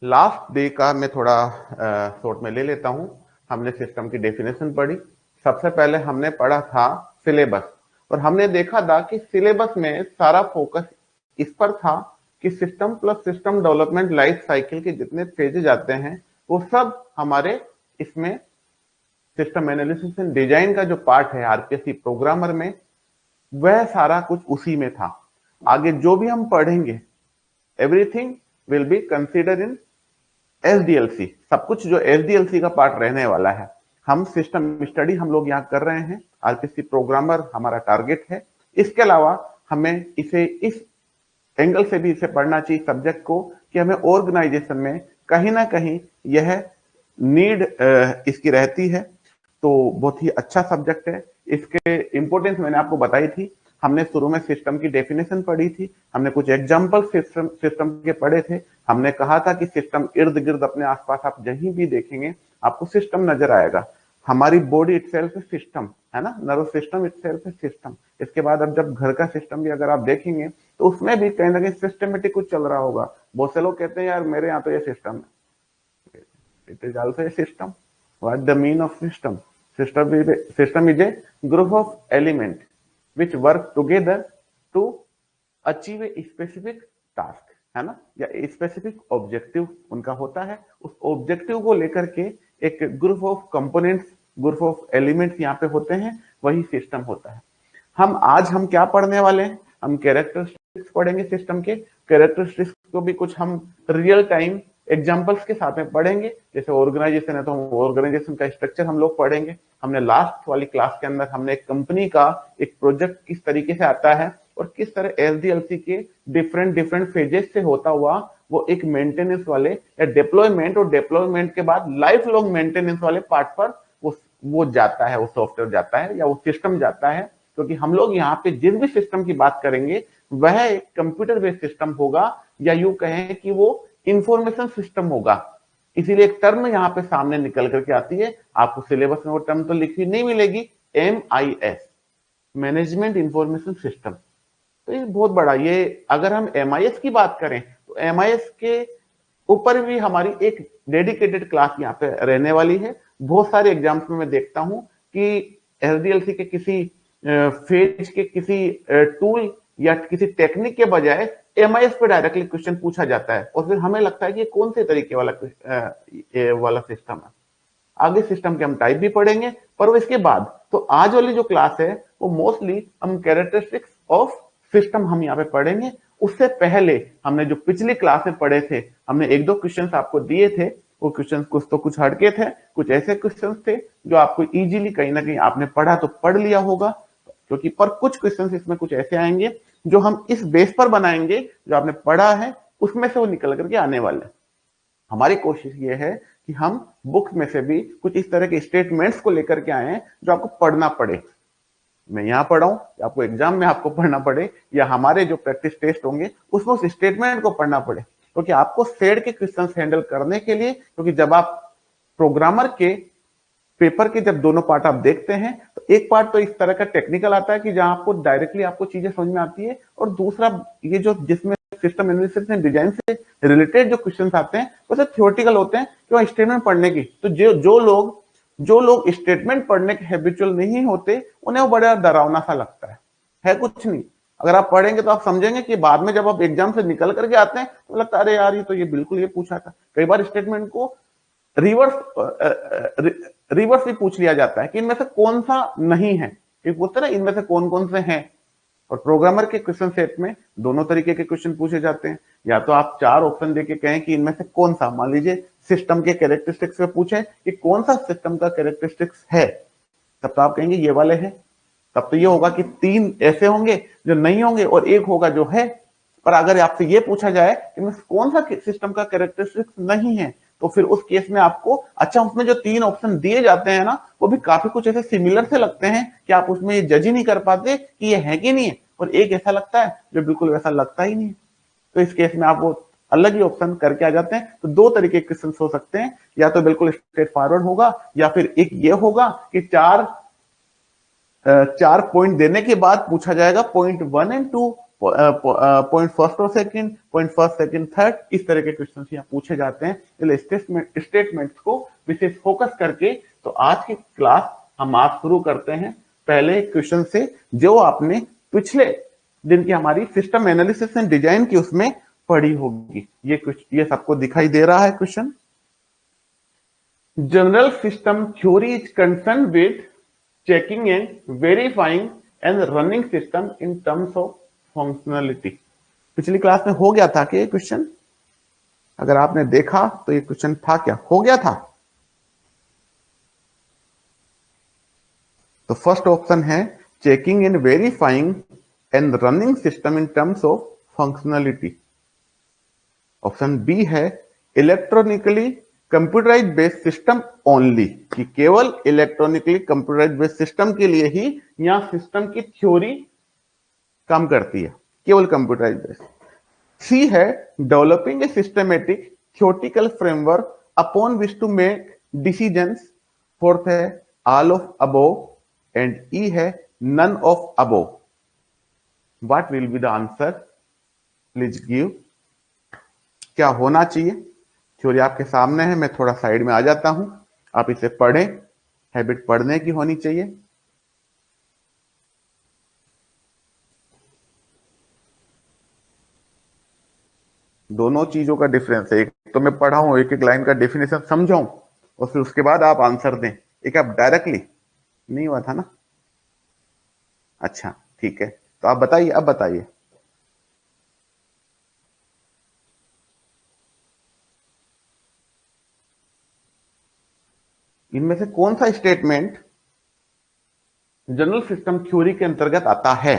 Last day का मैं थोड़ा शॉर्ट में ले लेता हूं। हमने सिस्टम की डेफिनेशन पढ़ी। सबसे पहले हमने पढ़ा था सिलेबस, और हमने देखा था कि सिलेबस में सारा फोकस इस पर था कि system plus system development life cycle के जितने फेजेज आते हैं वो सब हमारे इसमें सिस्टम एनालिसिस एंड डिजाइन का जो पार्ट है आरपीएससी प्रोग्रामर में, वह सारा कुछ उसी में था। आगे जो भी हम पढ़ेंगे everything will be considered in SDLC. सब कुछ जो एसडीएलसी का पार्ट रहने वाला है। हम सिस्टम स्टडी हम लोग यहाँ कर रहे हैं, आरपीएससी प्रोग्रामर हमारा टारगेट है। इसके अलावा हमें इसे इस एंगल से भी इसे पढ़ना चाहिए सब्जेक्ट को कि हमें ऑर्गेनाइजेशन में कहीं ना कहीं यह नीड इसकी रहती है। तो बहुत ही अच्छा सब्जेक्ट है। इसके इंपॉर्टेंस मैंने आपको बताई थी। हमने शुरू में सिस्टम की डेफिनेशन पढ़ी थी, हमने कुछ एग्जांपल सिस्टम के पढ़े थे। हमने कहा था कि सिस्टम इर्द गिर्द अपने आसपास आप जहीं भी देखेंगे आपको सिस्टम नजर आएगा। हमारी बॉडी इटसेल्फ सिस्टम है ना, नर्व सिस्टम इटसेल्फ सिस्टम। इसके बाद अब जब घर का सिस्टम भी अगर आप देखेंगे तो उसमें भी कहीं ना कहीं सिस्टमेटिक कुछ चल रहा होगा। बहुत से लोग कहते हैं यार मेरे यहाँ तो ये सिस्टम है, it is also a system. What the mean of system? System is a group of elements which work together to achieve a specific task, है ना, या स्पेसिफिक ऑब्जेक्टिव उनका होता है। उस ऑब्जेक्टिव को लेकर के एक group of components, group of elements यहाँ पे होते हैं, वही सिस्टम होता है। हम क्या पढ़ने वाले हैं? हम कैरेक्टरिस्टिक्स पढ़ेंगे सिस्टम के। कैरेक्टरिस्टिक्स को भी कुछ हम रियल टाइम एग्जांपल्स के साथ में पढ़ेंगे। जैसे ऑर्गेनाइजेशन है तो हम ऑर्गेनाइजेशन का स्ट्रक्चर हम लोग पढ़ेंगे। हमने लास्ट वाली क्लास के अंदर हमने एक कंपनी का एक प्रोजेक्ट किस तरीके से आता है और किस तरह एसडीएलसी के डिफरेंट फेजेस से होता हुआ वो एक मेंटेनेंस वाले या डिप्लॉयमेंट, और डिप्लॉयमेंट के बाद लाइफ लॉन्ग मेंटेनेंस वाले पार्ट पर वो जाता है, वो सॉफ्टवेयर जाता है या वो सिस्टम जाता है। क्योंकि हम लोग यहाँ पे जिस भी सिस्टम की बात करेंगे वह एक कंप्यूटर बेस्ड सिस्टम होगा, या यूं कहें कि वो इंफॉर्मेशन सिस्टम होगा। इसीलिए एक टर्म यहाँ पे सामने निकल करके आती है। आपको सिलेबस में वो टर्म तो लिखी नहीं मिलेगी, MIS, मैनेजमेंट इंफॉर्मेशन सिस्टम। तो ये बहुत बड़ा, ये अगर हम MIS की बात करें तो MIS के ऊपर भी हमारी एक डेडिकेटेड क्लास यहाँ पे रहने वाली है। बहुत सारे एग्जाम्स में मैं देखता हूं कि एसडीएलसी के किसी फेज के किसी टूल या किसी टेक्निक के बजाय MIS पे डायरेक्टली क्वेश्चन पूछा जाता है, और फिर हमें लगता है कि ये कौन से तरीके वाला सिस्टम है। आगे सिस्टम के हम टाइप भी पढ़ेंगे, पर वो इसके बाद। तो आज वाली जो क्लास है वो मोस्टली हम कैरेक्टरिस्टिक्स ऑफ सिस्टम हम यहाँ पे पढ़ेंगे। उससे पहले हमने जो पिछली क्लास में पढ़े थे, हमने एक दो क्वेश्चंस आपको दिए थे। वो क्वेश्चंस कुछ तो कुछ हटके थे, कुछ ऐसे क्वेश्चंस थे जो आपको इजीली कहीं ना कहीं आपने पढ़ा तो पढ़ लिया होगा। क्योंकि पर कुछ क्वेश्चंस इसमें कुछ ऐसे आएंगे जो हम इस बेस पर बनाएंगे, जो आपने पढ़ा है उसमें से वो निकल करके आने वाले। हमारी कोशिश ये है कि हम बुक्स में से भी कुछ इस तरह के स्टेटमेंट्स को लेकर के आए जो आपको पढ़ना पड़े। मैं यहाँ पढ़ाऊं या आपको एग्जाम में आपको पढ़ना पड़े, या हमारे जो प्रैक्टिस टेस्ट होंगे उसमें उस स्टेटमेंट को पढ़ना पड़े। क्योंकि आपको सेड के क्वेश्चंस हैंडल करने के लिए, क्योंकि जब आप प्रोग्रामर के पेपर के जब दोनों पार्ट आप देखते हैं तो एक पार्ट तो इस तरह का टेक्निकल आता है कि जहां आपको डायरेक्टली आपको चीजें समझ में आती है, और दूसरा ये जो जिसमें सिस्टम एनालिसिस एंड डिजाइन से रिलेटेड जो क्वेश्चंस आते हैं वो सब थ्योरेटिकल होते हैं क्यों स्टेटमेंट पढ़ने की। तो जो लोग स्टेटमेंट पढ़ने के हैबिचुअल नहीं होते उन्हें वो बड़ा डरावना सा लगता है कुछ नहीं। अगर आप पढ़ेंगे तो आप समझेंगे कि बाद में जब आप एग्जाम से निकल करके आते हैं तो लगता है अरे यार ये तो ये बिल्कुल ये पूछा था। कई बार स्टेटमेंट को रिवर्स भी पूछ लिया जाता है कि इनमें से कौन सा नहीं है, एक बोलते ना इनमें से कौन कौन से हैं। और प्रोग्रामर के क्वेश्चन सेट में दोनों तरीके के क्वेश्चन पूछे जाते हैं। या तो आप 4 ऑप्शन देके कहें कि इनमें से कौन सा, मान लीजिए सिस्टम के कैरेक्टरिस्टिक्स में पूछे कि कौन सा सिस्टम का कैरेक्टरिस्टिक्स है, तब तो आप कहेंगे ये वाले हैं। तब तो ये होगा कि 3 ऐसे होंगे जो नहीं होंगे और 1 होगा जो है। पर अगर आपसे ये पूछा जाए कि कौन सा सिस्टम का कैरेक्टरिस्टिक्स नहीं है, तो फिर उस केस में आपको अच्छा उसमें जो 3 ऑप्शन दिए जाते हैं ना वो भी काफी कुछ ऐसे सिमिलर से लगते हैं कि आप उसमें ये जज ही नहीं कर पाते कि ये है कि नहीं है, और एक ऐसा लगता है जो बिल्कुल वैसा लगता ही नहीं है। तो इस केस में आप वो अलग ही ऑप्शन करके आ जाते हैं। तो 2 तरीके के क्वेश्चन हो सकते हैं, या तो बिल्कुल स्ट्रेट फॉरवर्ड होगा, या फिर एक ये होगा कि 4 पॉइंट देने के बाद पूछा जाएगा पॉइंट 1 एंड 2, पॉइंट फर्स्ट और second, point first second third, इस तरह के क्वेश्चन यहाँ पूछे जाते हैं स्टेटमेंट्स को विशेष फोकस करके। तो आज की क्लास हम आज शुरू करते हैं पहले क्वेश्चन से जो आपने पिछले दिन की हमारी सिस्टम एनालिसिस एंड डिजाइन की उसमें पढ़ी होगी। ये सबको दिखाई दे रहा है question. General system theory is concern with checking and verifying and running system in terms of functionality. पिछली क्लास में हो गया था कि ये क्वेश्चन, अगर आपने देखा तो ये क्वेश्चन था क्या, हो गया था। तो फर्स्ट ऑप्शन है checking and verifying and running system in terms of functionality. Option b है electronically computerize based system only, कि केवल इलेक्ट्रॉनिकली कंप्यूटराइज बेस्ड सिस्टम के लिए ही यहां सिस्टम की थ्योरी काम करती है, केवल कंप्यूटराइज बेस्ड। सी है developing a systematic theoretical framework upon which to make decisions. Fourth है all of above and e है none of above. What will be the answer, please give. क्या होना चाहिए? थ्योरी आपके सामने है, मैं थोड़ा साइड में आ जाता हूं, आप इसे पढ़ें, हैबिट पढ़ने की होनी चाहिए। दोनों चीजों का डिफरेंस है, एक तो मैं पढ़ा हूं, एक एक लाइन का डेफिनेशन समझाऊं और फिर उसके बाद आप आंसर दें। एक आप डायरेक्टली नहीं हुआ था ना। अच्छा ठीक है, तो आप बताइए, अब बताइए। इनमें से कौन सा स्टेटमेंट जनरल सिस्टम थ्योरी के अंतर्गत आता है?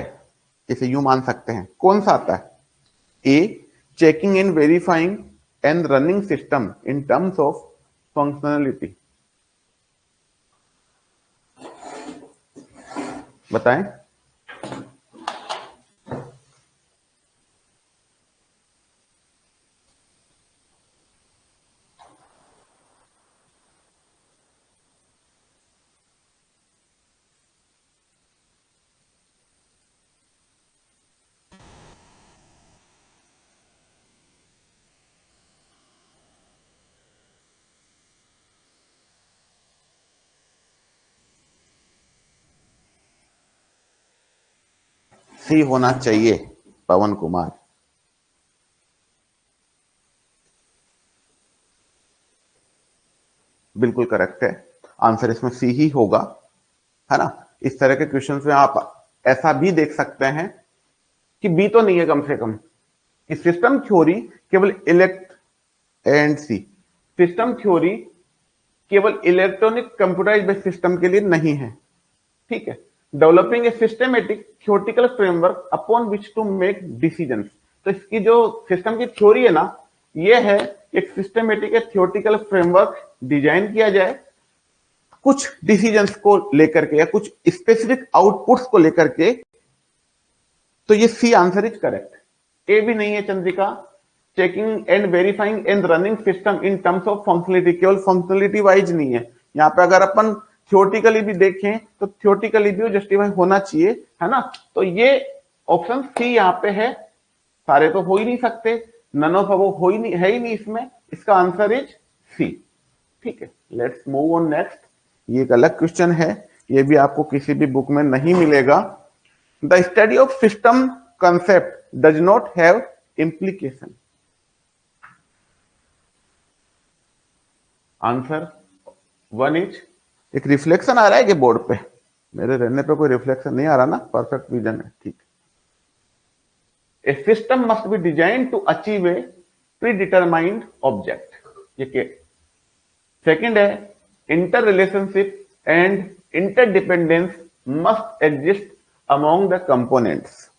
इसे यूं मान सकते हैं, कौन सा आता है? A checking and verifying and running system in terms of functionality. बताएं। सी होना चाहिए पवन कुमार। बिल्कुल करेक्ट है, आंसर इसमें सी ही होगा, है ना। इस तरह के क्वेश्चन में आप ऐसा भी देख सकते हैं कि बी तो नहीं है कम से कम, कि सिस्टम थ्योरी केवल सिस्टम थ्योरी केवल इलेक्ट्रॉनिक कंप्यूटराइज्ड बेस्ड सिस्टम के लिए नहीं है, ठीक है। Developing a systematic theoretical framework upon which to make decisions. तो इसकी जो सिस्टम की थ्योरी है ना, ये है एक सिस्टमेटिक थ्योरेटिकल फ्रेमवर्क डिजाइन किया जाए कुछ डिसीजंस को लेकर के या कुछ स्पेसिफिक आउटपुट्स को लेकर के। तो ये सी आंसर इज करेक्ट। ए भी नहीं है Chandrika, checking and verifying and running system in terms of functionality, केवल फंक्शनलिटी वाइज नहीं है। यहाँ पे अगर अपन थ्योरेटिकली भी देखें तो थ्योरेटिकली भी जस्टिफाई होना चाहिए, है ना। तो ये ऑप्शन सी यहाँ पे है, सारे तो हो ही नहीं सकते, नन ऑफ अबोव हो ही नहीं, है ही नहीं इसमें, इसका आंसर इज सी, ठीक है। Let's move on next. ये एक अलग क्वेश्चन है, ये भी आपको किसी भी बुक में नहीं मिलेगा। The study of system concept does not have implication. Answer one is, एक रिफ्लेक्शन आ रहा है कि बोर्ड पे? मेरे रहने पे कोई रिफ्लेक्शन नहीं आ रहा ना, परफेक्ट विजन है, ठीक। A system must be design to achieve a pre determined object, ये के। सेकेंड है inter relationship and interdependence must exist among the components.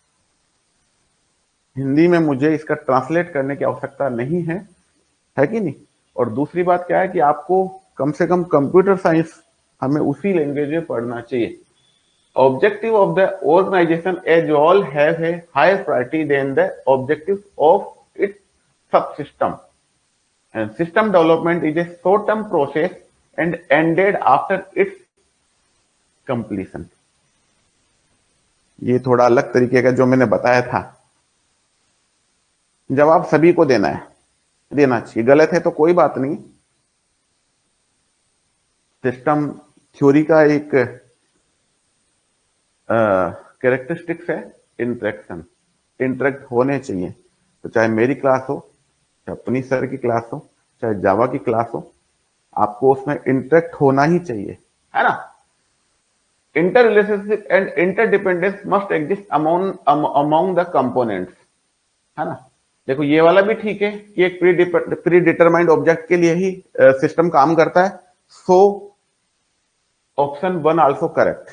Hindi में मुझे इसका ट्रांसलेट करने की आवश्यकता नहीं है कि नहीं। और दूसरी बात क्या है कि आपको कम से कम कंप्यूटर साइंस हमें उसी लैंग्वेज में पढ़ना चाहिए। Objective of the organization as all have a higher priority than the objective of its subsystem, and system development is a short term process and ended after its completion. ये थोड़ा अलग तरीके का जो मैंने बताया था, जवाब सभी को देना है, देना चाहिए। गलत है तो कोई बात नहीं। सिस्टम थ्योरी का एक कैरेक्टरिस्टिक्स है इंटरेक्शन, इंटरेक्ट होने चाहिए। तो चाहे मेरी क्लास हो, चाहे अपनी सर की क्लास हो, चाहे जावा की क्लास हो, आपको उसमें इंटरेक्ट होना ही चाहिए, है ना। Inter relationship and interdependence must exist among the components, है ना। देखो ये वाला भी ठीक है कि एक प्री डिटरमाइंड ऑब्जेक्ट के लिए ही सिस्टम काम करता है। So option one also correct,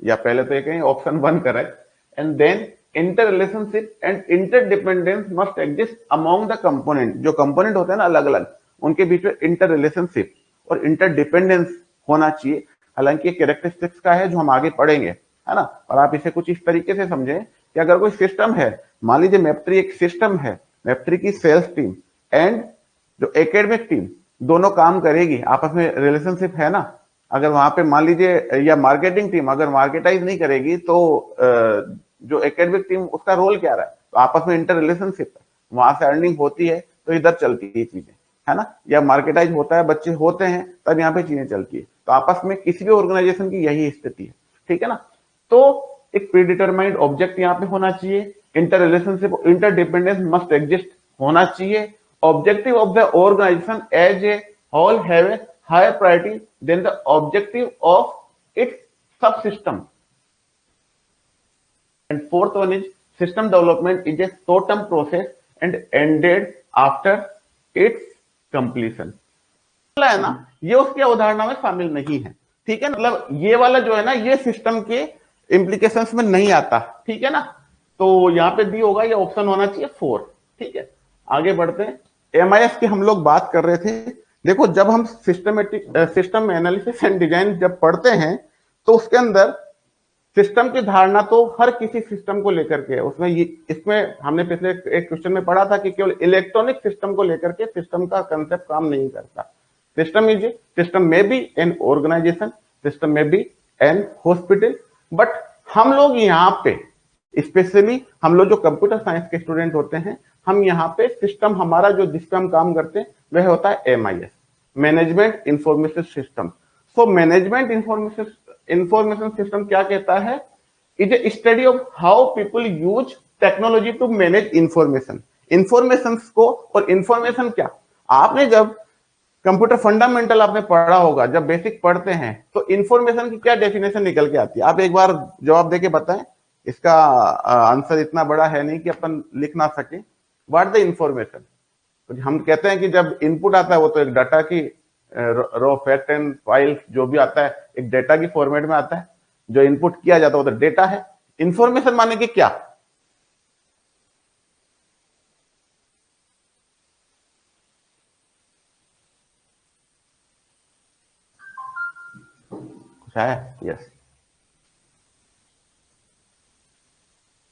या पहले तो ये कहें option one correct. And then inter relationship and interdependence must exist among the component, जो कंपोनेंट होते हैं ना अलग अलग, उनके बीच में इंटर रिलेशनशिप और इंटरडिपेंडेंस होना चाहिए। हालांकि ये कैरेक्टरिस्टिक्स का है जो हम आगे पढ़ेंगे, है ना। और आप इसे कुछ इस तरीके से समझें कि अगर कोई सिस्टम है, मान लीजिए मैप3 एक सिस्टम है, मैप3 की सेल्स टीम एंड जो एकेडमिक टीम दोनों काम करेगी, आपस में रिलेशनशिप है ना। अगर वहां पे मान लीजिए, या मार्केटिंग टीम अगर मार्केटाइज नहीं करेगी तो जो एकेडमिक टीम उसका रोल क्या रहा है, तो आपस में इंटर रिलेशनशिप है, वहां से अर्निंग होती है तो इधर चलती है चीजें, है ना। या मार्केटाइज होता है, बच्चे होते हैं, तब यहाँ पे चीजें चलती है। तो आपस में किसी भी ऑर्गेनाइजेशन की यही स्थिति है, ठीक है ना। तो एक प्रीडिटरमाइंड ऑब्जेक्ट यहाँ पे होना चाहिए, inter relationship interdependence must exist होना चाहिए। Objective of the organization as a whole have a higher priority than the objective of its subsystem. And fourth one is system development is a short-term process and ended after its completion. है ना, ये उसके अवधारणा में शामिल नहीं है, ठीक है। मतलब ये वाला जो है ना, ये सिस्टम के इंप्लीकेशंस में नहीं आता, ठीक है ना। तो यहाँ पे दी होगा, ये ऑप्शन होना चाहिए 4, ठीक है। आगे बढ़ते हैं। एमआईएस की हम लोग बात कर रहे थे। देखो जब हम सिस्टम एनालिसिस एंड डिजाइन जब पढ़ते हैं तो उसके अंदर सिस्टम की धारणा तो हर किसी सिस्टम को लेकर के, उसमें इसमें हमने पिछले एक क्वेश्चन में पढ़ा था कि केवल इलेक्ट्रॉनिक सिस्टम को लेकर के सिस्टम का कंसेप्ट काम नहीं करता। सिस्टम में बी एन ऑर्गेनाइजेशन, सिस्टम में बी एन हॉस्पिटल, बट हम लोग यहाँ पे स्पेशली हम लोग जो कंप्यूटर साइंस के स्टूडेंट होते हैं, हम यहाँ पे सिस्टम हमारा जो जिस पे हम काम करते हैं वह होता है MIS, management information system. So management information system क्या कहता है, is a study of how people use technology to manage information. Information को, और इंफॉर्मेशन क्या, आपने जब कंप्यूटर फंडामेंटल आपने पढ़ा होगा, जब बेसिक पढ़ते हैं तो इंफॉर्मेशन की क्या डेफिनेशन निकल के आती है, आप एक बार जवाब देके बताएं। इसका आंसर इतना बड़ा है नहीं कि अपन लिख ना सके। व्हाट द इंफॉर्मेशन, तो हम कहते हैं कि जब इनपुट आता है वो तो एक डाटा की रॉ फैक्ट एंड फाइल जो भी आता है एक डेटा की फॉर्मेट में आता है, जो इनपुट किया जाता है वो तो डेटा है। इंफॉर्मेशन माने कि क्या, कुछ है? Yes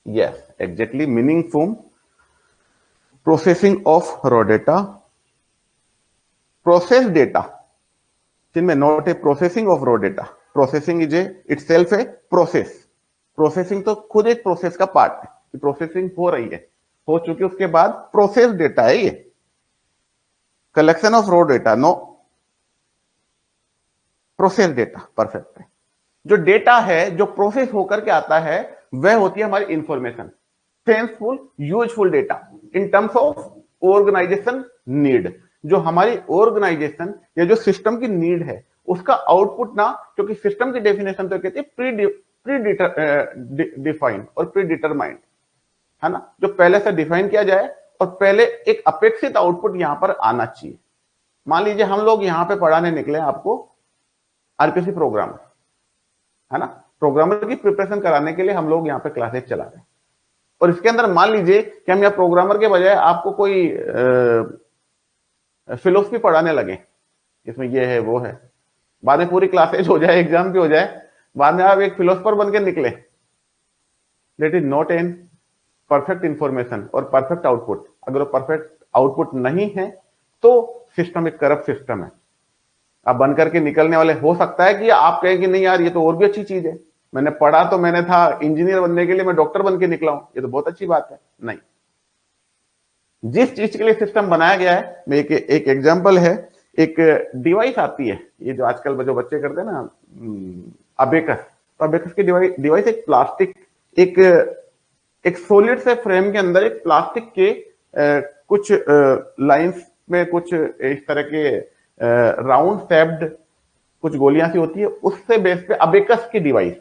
yes exactly, meaning from processing of raw data, process data जिनमें not a processing of raw data. Processing is a itself a process, processing तो खुद एक प्रोसेस का पार्ट है कि प्रोसेसिंग हो रही है, हो चुकी, उसके बाद प्रोसेस डेटा है ये। Collection of raw data, no process data, perfect है। जो डेटा है जो प्रोसेस होकर के आता है वह होती है हमारी information, senseful useful data in terms of organization need. जो हमारी ऑर्गेनाइजेशन या जो सिस्टम की नीड है उसका आउटपुट ना, क्योंकि सिस्टम की डेफिनेशन तो कहती है प्री डिफाइंड और प्री डिटरमाइंड, है ना। जो पहले से डिफाइन किया जाए और पहले एक अपेक्षित आउटपुट यहां पर आना चाहिए। मान लीजिए हम लोग यहां पे पढ़ाने निकले आपको आरपीसी प्रोग्रामर, है ना। प्रोग्रामर की प्रिपरेशन कराने के लिए हम लोग यहाँ पे क्लासेस चला रहे हैं, और इसके अंदर मान लीजिए कि हम यहाँ प्रोग्रामर के बजाय आपको कोई फिलोसफी पढ़ाने लगे, इसमें ये है वो है, बाद में पूरी क्लासेज हो जाए, एग्जाम भी हो जाए, बाद में आप एक फिलोसफर बन के निकले, that is not an perfect information और परफेक्ट आउटपुट। अगर वो परफेक्ट आउटपुट नहीं है तो सिस्टम एक करप्ट सिस्टम है। आप बन करके निकलने वाले, हो सकता है कि आप कहें कि नहीं यार ये तो और भी अच्छी चीज है, मैंने पढ़ा तो मैंने था इंजीनियर बनने के लिए, मैं डॉक्टर बन के निकला हूं, ये तो बहुत अच्छी बात है। नहीं, जिस चीज के लिए सिस्टम बनाया गया है, मैं एक एग्जांपल है, एक डिवाइस आती है, ये जो आजकल जो बच्चे करते हैं ना, अबेकस। तो अबेकस की डिवाइस एक प्लास्टिक, एक एक सॉलिड से फ्रेम के अंदर एक प्लास्टिक के कुछ लाइंस में कुछ इस तरह के राउंड शेप्ड कुछ गोलियां सी होती है, उससे बेस पे अबेकस की डिवाइस।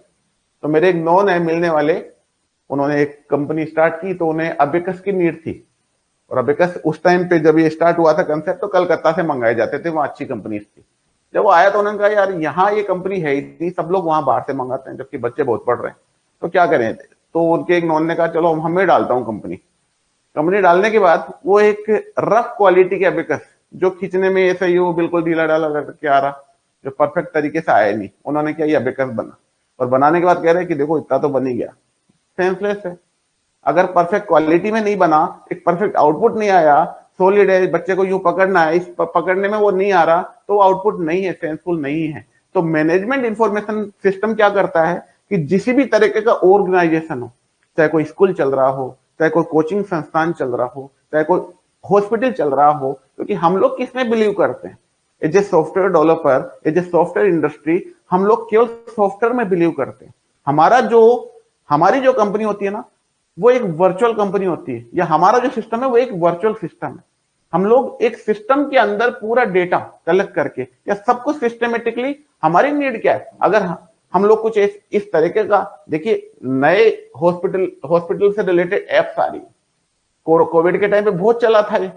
तो मेरे एक नॉन है मिलने वाले, उन्होंने एक कंपनी स्टार्ट की, तो उन्हें अबेकस की नीड थी। और अबेकस उस टाइम पे जब ये स्टार्ट हुआ था कंसेप्ट, तो कलकत्ता से मंगाए जाते थे, वहां अच्छी कंपनी थी। जब वो आया तो उन्होंने कहा यार यहाँ ये कंपनी है ही नहीं, सब लोग वहां बाहर से मंगाते हैं, जबकि बच्चे बहुत पढ़ रहे हैं, तो क्या करें। तो उनके एक नॉन ने कहा चलो हमें डालता हूँ कंपनी। कंपनी डालने के बाद वो एक रफ क्वालिटी के अबेकस, जो खींचने में ऐसा ही हो बिल्कुल ढीला ढाला करके आ रहा, जो परफेक्ट तरीके से आया नहीं, उन्होंने क्या ये अबेकस बना। और बनाने के बाद कह रहे कि देखो इतना तो बन ही गया। सेंसलेस है। अगर परफेक्ट क्वालिटी में नहीं बना, एक परफेक्ट आउटपुट नहीं आया, सॉलिड है, बच्चे को यूं पकड़ना है, इस पकड़ने में वो नहीं आ रहा, तो आउटपुट नहीं है, सेंसफुल नहीं है। तो मैनेजमेंट इंफॉर्मेशन सिस्टम क्या करता है कि जिस भी तरीके का ऑर्गेनाइजेशन हो, चाहे कोई स्कूल चल रहा हो, चाहे कोई कोचिंग संस्थान चल रहा हो, चाहे कोई हॉस्पिटल चल रहा हो, क्योंकि हम लोग किसमें बिलीव करते हैं, as a software developer, as a software industry, हम लोग केवल सॉफ्टवेयर में बिलीव करते हैं। हमारी जो कंपनी होती है ना, वो एक वर्चुअल कंपनी होती है, या हमारा जो सिस्टम है वो एक वर्चुअल सिस्टम है। हम लोग एक सिस्टम के अंदर पूरा डेटा कलेक्ट करके या सब कुछ सिस्टमेटिकली, हमारी नीड क्या है, अगर हम लोग कुछ इस तरीके का, देखिए नए हॉस्पिटल से रिलेटेड एप्स आ रही है। कोविड के टाइम पे बहुत चला था ये।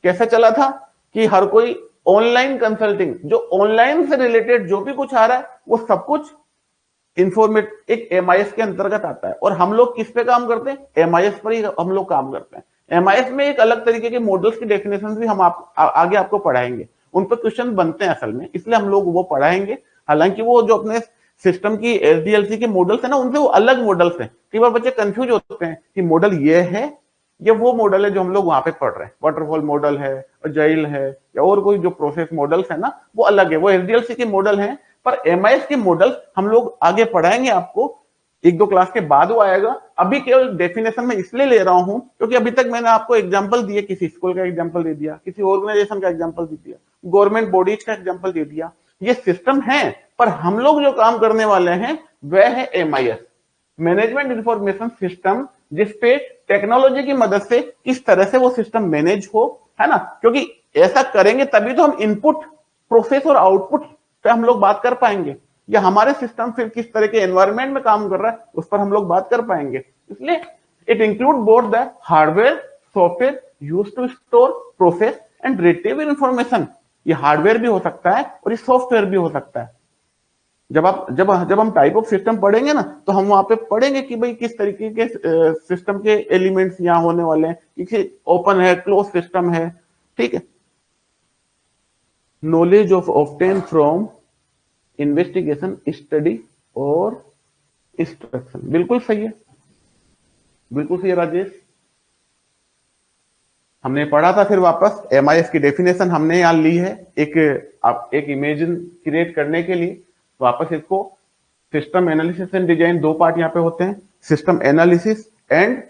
कैसे चला था कि हर कोई ऑनलाइन कंसल्टिंग, जो ऑनलाइन से रिलेटेड जो भी कुछ आ रहा है वो सब कुछ इंफॉर्मेट एक एमआईएस के अंतर्गत आता है। और हम लोग किस पे काम करते हैं, एमआईएस पर ही हम लोग काम करते हैं। एमआईएस में एक अलग तरीके के मॉडल्स की डेफिनेशन भी हम आगे आपको पढ़ाएंगे, उन पर क्वेश्चन बनते हैं असल में, इसलिए हम लोग वो पढ़ाएंगे। हालांकि वो जो अपने सिस्टम की एसडीएलसी के मॉडल्स है ना, उनसे वो अलग मॉडल्स हैं। कई बार बच्चे कंफ्यूज होते हैं कि मॉडल ये है, ये वो मॉडल है जो हम लोग वहां पे पढ़ रहे हैं। वाटरफॉल मॉडल है, अजाइल है, या और कोई जो प्रोसेस मॉडल्स है ना, वो अलग है, वो एसडीएलसी के मॉडल हैं। पर एमआईएस के मॉडल हम लोग आगे पढ़ाएंगे आपको, एक दो क्लास के बाद वो आएगा। अभी केवल डेफिनेशन में इसलिए ले रहा हूं क्योंकि अभी तक मैंने आपको एग्जांपल दिए, किसी स्कूल का एग्जांपल दे दिया, किसी ऑर्गेनाइजेशन का एग्जांपल दे दिया, गवर्नमेंट बॉडीज का एग्जांपल दे दिया। ये सिस्टम है, पर हम लोग जो काम करने वाले हैं वह है एमआईएस, मैनेजमेंट इंफॉर्मेशन सिस्टम, जिसपे टेक्नोलॉजी की मदद से किस तरह से वो सिस्टम मैनेज हो, है ना। क्योंकि ऐसा करेंगे तभी तो हम इनपुट, प्रोसेस और आउटपुट पे हम लोग बात कर पाएंगे, या हमारे सिस्टम फिर किस तरह के एनवायरनमेंट में काम कर रहा है उस पर हम लोग बात कर पाएंगे। इसलिए it include both the hardware software use to store, process and retrieve information. ये हार्डवेयर भी हो सकता है और ये सॉफ्टवेयर भी हो सकता है। जब हम टाइप ऑफ सिस्टम पढ़ेंगे ना, तो हम वहां पे पढ़ेंगे कि भाई किस तरीके के सिस्टम के एलिमेंट्स यहाँ होने वाले हैं, किसी ओपन है, क्लोज सिस्टम है, ठीक है। Knowledge of obtain from investigation, study और इंस्ट्रक्शन, बिल्कुल सही है, बिल्कुल सही है राजेश। हमने पढ़ा था, फिर वापस एमआईएस की डेफिनेशन हमने यहां ली है, एक इमेजिन क्रिएट करने के लिए। वापस इसको, सिस्टम एनालिसिस एंड डिजाइन, दो पार्ट यहाँ पे होते हैं, system analysis and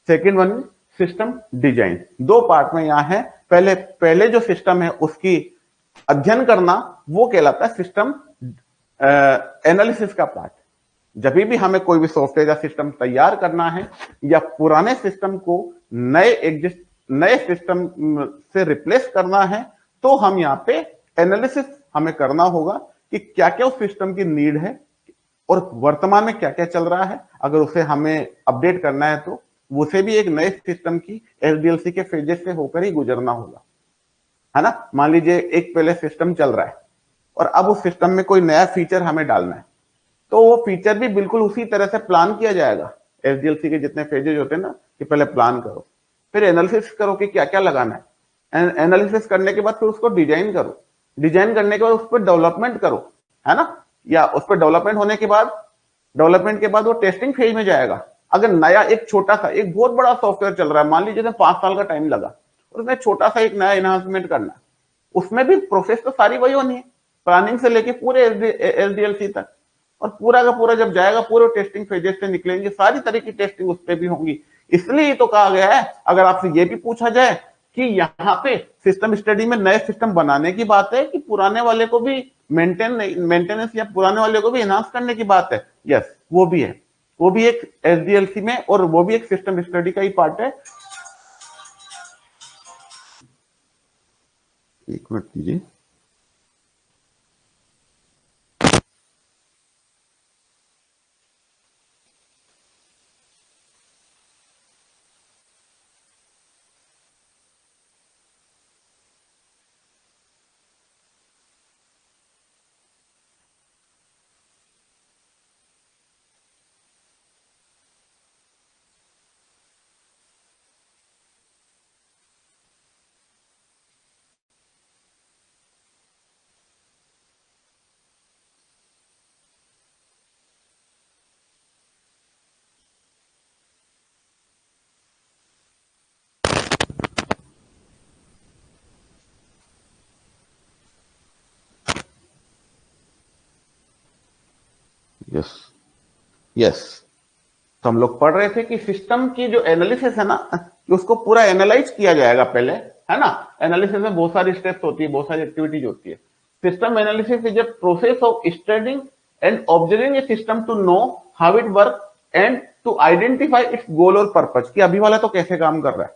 second one system design, दो पार्ट में यहाँ है। पहले जो सिस्टम है उसकी अध्ययन करना, वो कहलाता है सिस्टम एनालिसिस का पार्ट। जब भी हमें कोई भी सॉफ्टवेयर या सिस्टम तैयार करना है, या पुराने सिस्टम को नए सिस्टम से रिप्लेस करना है, तो हम यहाँ पे एनालिसिस हमें करना होगा कि क्या क्या उस सिस्टम की नीड है और वर्तमान में क्या क्या चल रहा है। अगर उसे हमें अपडेट करना है तो उसे भी एक नए सिस्टम की एसडीएलसी के फेजेस से होकर ही गुजरना होगा, है ना। मान लीजिए एक पहले सिस्टम चल रहा है और अब उस सिस्टम में कोई नया फीचर हमें डालना है, तो वो फीचर भी बिल्कुल उसी तरह से प्लान किया जाएगा। एसडीएलसी के जितने फेजेज होते हैं ना, कि पहले प्लान करो, फिर एनालिसिस करो कि क्या क्या लगाना है, एनालिसिस करने के बाद फिर उसको डिजाइन करो, डिजाइन करने के बाद उस पर डेवलपमेंट करो, है ना। या उस पर डेवलपमेंट के बाद वो टेस्टिंग फेज में जाएगा। अगर नया एक छोटा सा, एक बहुत बड़ा सॉफ्टवेयर चल रहा है, मान लीजिए 5 साल का टाइम लगा और उसमें छोटा सा एक नया एनहांसमेंट करना है, उसमें भी प्रोसेस तो सारी वही होनी है, प्लानिंग से लेके पूरे एसडीएलसी तक। और पूरा का पूरा जब जाएगा, पूरे टेस्टिंग फेजेस से निकलेंगे, सारी तरह की टेस्टिंग उस पर भी होंगी इसलिए तो कहा गया है, अगर आपसे ये भी पूछा जाए कि यहाँ पे सिस्टम स्टडी में नए सिस्टम बनाने की बात है कि पुराने वाले को भी मेंटेनेंस या पुराने वाले को भी एनहांस करने की बात है, यस वो भी है, वो भी एक एसडीएलसी में, और वो भी एक सिस्टम स्टडी का ही पार्ट है। एक मिनट दीजिए। यस यस, तो हम लोग पढ़ रहे थे कि सिस्टम की जो एनालिसिस है ना, कि उसको पूरा एनालाइज किया जाएगा पहले, है ना। एनालिसिस में बहुत सारी स्टेप्स होती है, बहुत सारी एक्टिविटीज होती है। System analysis is a process of studying and observing a system to know how it work and to identify its goal और पर्पज, कि अभी वाला तो कैसे काम कर रहा है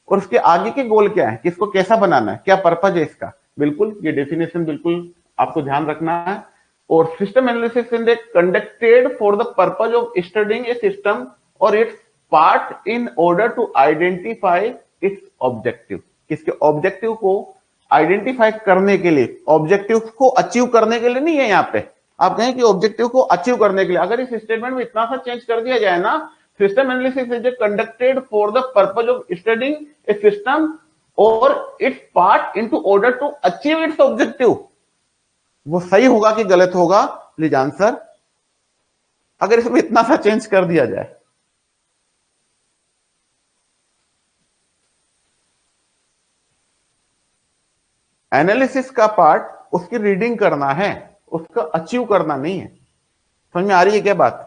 और उसके आगे के गोल क्या है, किसको कैसा बनाना है, क्या पर्पज है इसका। बिल्कुल ये डेफिनेशन बिल्कुल आपको ध्यान रखना है। और system analysis is conducted for the purpose of studying a system और its part in order to identify its objective, किसके ऑब्जेक्टिव को आइडेंटिफाई करने के लिए, ऑब्जेक्टिव को अचीव करने के लिए नहीं है। यहाँ पे आप कहें कि ऑब्जेक्टिव को अचीव करने के लिए, अगर इस स्टेटमेंट में इतना सा चेंज कर दिया जाए ना, system analysis is conducted for the purpose of studying a system और its part into order to achieve its objective, वो सही होगा कि गलत होगा प्लीज आंसर, अगर इसमें इतना सा चेंज कर दिया जाए। एनालिसिस का पार्ट उसकी रीडिंग करना है, उसका अचीव करना नहीं है। समझ में आ रही है क्या बात?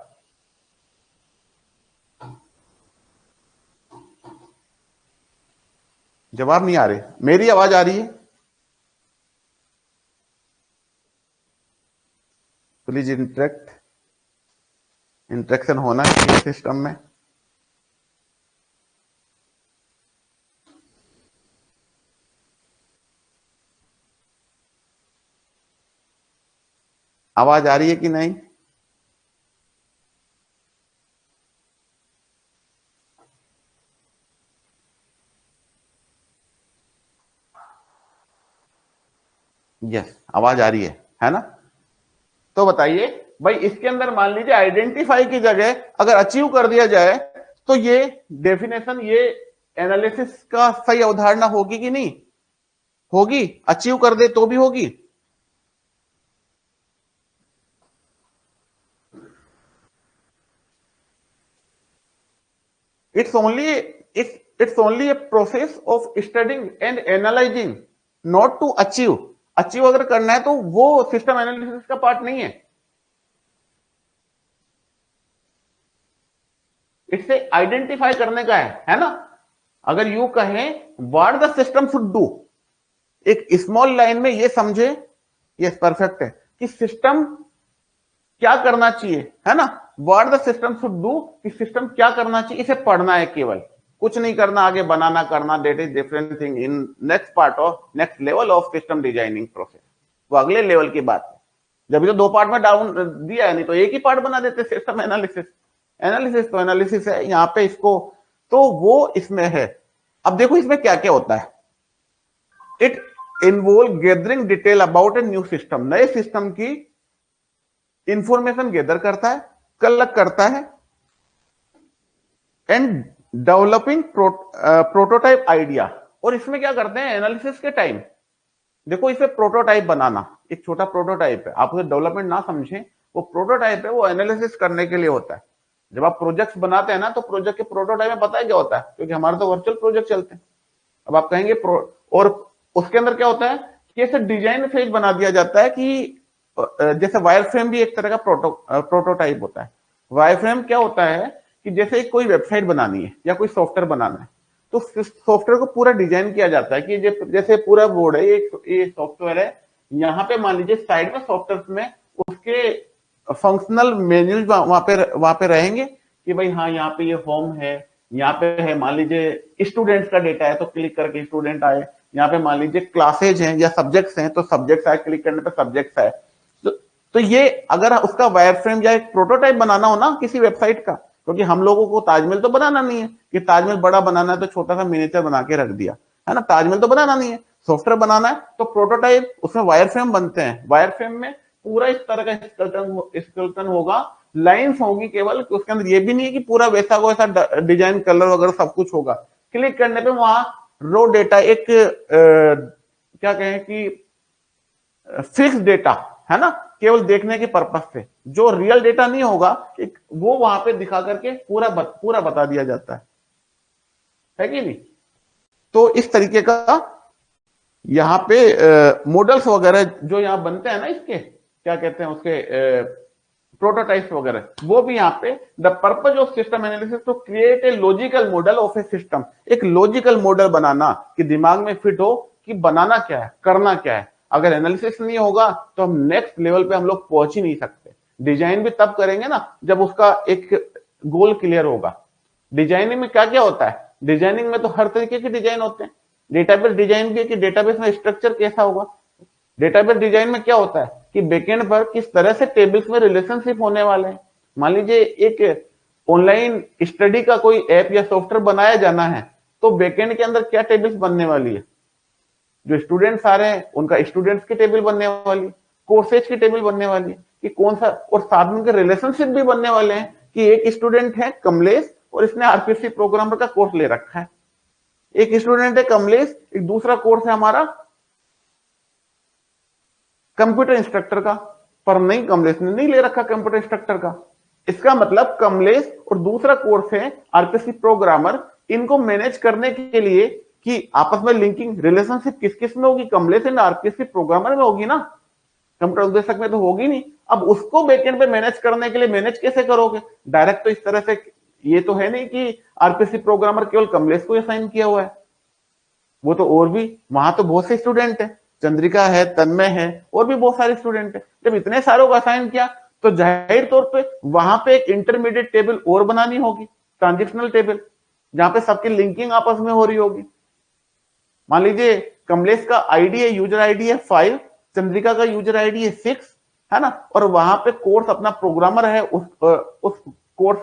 जवाब नहीं आ रहे, मेरी आवाज आ रही है? प्लीज इंटरेक्शन होना है सिस्टम में। आवाज आ रही है कि नहीं? यस आवाज आ रही है ना। तो बताइए भाई, इसके अंदर मान लीजिए आइडेंटिफाई की जगह अगर अचीव कर दिया जाए, तो ये डेफिनेशन, ये एनालिसिस का सही अवधारणा होगी कि नहीं होगी? अचीव कर दे तो भी होगी। It's only it's only a process of studying and analyzing, not to achieve. Achieve अगर करना है तो वो सिस्टम एनालिसिस का पार्ट नहीं है। इससे आइडेंटिफाई करने का है ना। अगर यू कहें what the system should do, एक स्मॉल लाइन में ये समझे, यस परफेक्ट है, कि सिस्टम क्या करना चाहिए, है ना। What the system should do, कि सिस्टम क्या करना चाहिए, इसे पढ़ना है केवल, कुछ नहीं करना, आगे बनाना करना, that is different thing in next part of next level of system designing process, वो अगले लेवल की बात है। जब तो दो पार्ट में डाउन दिया है, नहीं तो एक ही पार्ट बना देते सिस्टम एनालिसिस। एनालिसिस तो एनालिसिस है, यहाँ पे इसको तो वो इसमें है। अब देखो इसमें क्या क्या होता है। It involve gathering detail about a new system, नए सिस्टम की इंफॉर्मेशन गैदर करता है, कलेक्ट करता है, एंड डेवलपिंग प्रोटोटाइप आइडिया। और इसमें क्या करते हैं एनालिसिस के टाइम, देखो इसे प्रोटोटाइप बनाना, एक छोटा प्रोटोटाइप है, आप उसे डेवलपमेंट ना समझें, वो प्रोटोटाइप है, वो एनालिसिस करने के लिए होता है। जब आप प्रोजेक्ट्स बनाते हैं ना, तो प्रोजेक्ट के प्रोटोटाइप में पता है क्या होता है, क्योंकि हमारे तो वर्चुअल प्रोजेक्ट चलते हैं। अब आप कहेंगे और उसके अंदर क्या होता है कि ऐसे डिजाइन फेज बना दिया जाता है कि जैसे वायर फ्रेम भी एक तरह का प्रोटोटाइप होता है। वायर फ्रेम क्या होता है कि जैसे कोई वेबसाइट बनानी है या कोई सॉफ्टवेयर बनाना है, तो सॉफ्टवेयर को पूरा डिजाइन किया जाता है कि जैसे पूरा बोर्ड है, ये सॉफ्टवेयर है, यहाँ पे मान लीजिए साइड में सॉफ्टवेयर में उसके फंक्शनल मेन्यूज वहां पे रहेंगे कि भाई हाँ यहाँ पे ये होम है, यहाँ पे है मान लीजिए स्टूडेंट्स का डेटा है तो क्लिक करके स्टूडेंट आए, यहाँ पे मान लीजिए क्लासेज हैं या सब्जेक्ट्स हैं तो सब्जेक्ट्स आए, क्लिक करने पे सब्जेक्ट्स आए। तो ये अगर उसका वायर फ्रेम या एक प्रोटोटाइप बनाना हो ना किसी वेबसाइट का, क्योंकि हम लोगों को ताजमहल तो बनाना नहीं है कि ताजमहल बड़ा बनाना है तो छोटा सा मिनिएचर बना के रख दिया, है ना, ताजमहल तो बनाना नहीं है, सॉफ्टवेयर बनाना है तो प्रोटोटाइप, उसमें वायर फ्रेम बनते हैं, वायर फ्रेम में पूरा इस तरह का स्केलेटन होगा, लाइंस होंगी केवल, कि उसके अंदर ये भी नहीं है कि पूरा वैसा वैसा डिजाइन कलर वगैरह सब कुछ होगा। क्लिक करने पे वहां रो डेटा एक क्या कहें कि फिक्स डेटा, है ना, केवल देखने के पर्पज से, जो रियल डेटा नहीं होगा वो वहां पे दिखा करके पूरा बता दिया जाता है कि नहीं। तो इस तरीके का यहाँ पे मॉडल्स वगैरह जो यहाँ बनते हैं ना, इसके क्या कहते हैं उसके प्रोटोटाइप्स वगैरह, वो भी यहाँ पे the purpose of system analysis to create a logical model of a system, एक लॉजिकल मॉडल बनाना कि दिमाग में फिट हो कि बनाना क्या है, करना क्या है। अगर एनालिसिस नहीं होगा तो हम नेक्स्ट लेवल पे हम लोग पहुंच ही नहीं सकते। डिजाइन भी तब करेंगे ना जब उसका एक गोल क्लियर होगा। डिजाइनिंग में क्या क्या होता है, डिजाइनिंग में तो हर तरीके के डिजाइन होते हैं। डेटाबेस डिजाइन भी है कि डेटाबेस में स्ट्रक्चर कैसा होगा। डेटाबेस डिजाइन में क्या होता है कि बैकएंड पर किस तरह से टेबल्स में रिलेशनशिप होने वाले हैं। मान लीजिए एक ऑनलाइन स्टडी का कोई ऐप या सॉफ्टवेयर बनाया जाना है, तो बैकएंड के अंदर क्या टेबल्स बनने वाली है, जो स्टूडेंट्स आ रहे हैं उनका स्टूडेंट्स की टेबल बनने वाली, कोर्सेज की टेबल बनने वाली कि कौन सा, और साथ में उनके रिलेशनशिप भी बनने वाले हैं कि एक स्टूडेंट है कमलेश और इसने आरपीसी प्रोग्रामर का कोर्स ले रखा है, एक स्टूडेंट है कमलेश, एक दूसरा कोर्स है हमारा कंप्यूटर इंस्ट्रक्टर का, पर नहीं कमलेश ने नहीं ले रखा कंप्यूटर इंस्ट्रक्टर का। इसका मतलब कमलेश और दूसरा कोर्स है आरपीसी प्रोग्रामर, इनको मैनेज करने के लिए कि आपस में लिंकिंग रिलेशनशिप किस किस में होगी, कमलेश एंड आरपीसी प्रोग्रामर में होगी ना, कंप्यूटर उद्देश्यक में तो होगी नहीं। अब उसको बैकएंड पे मैनेज करने के लिए मैनेज कैसे करोगे, डायरेक्ट तो इस तरह से ये तो है नहीं कि आरपीसी प्रोग्रामर केवल कमलेश को असाइन किया हुआ है, वो तो और भी वहां तो बहुत से स्टूडेंट है, चंद्रिका है, तन्मय है, और भी बहुत सारे स्टूडेंट है। जब इतने सारों को असाइन किया तो जाहिर तौर पे वहां पे एक इंटरमीडिएट टेबल और बनानी होगी, ट्रांजिशनल टेबल, जहां पे सबकी लिंकिंग आपस में हो रही होगी। मान लीजिए कमलेश का आईडी है, यूजर आईडी है 5, चंद्रिका का यूजर आईडी है 6, है ना, और वहां पे कोर्स अपना प्रोग्रामर है, उस कोर्स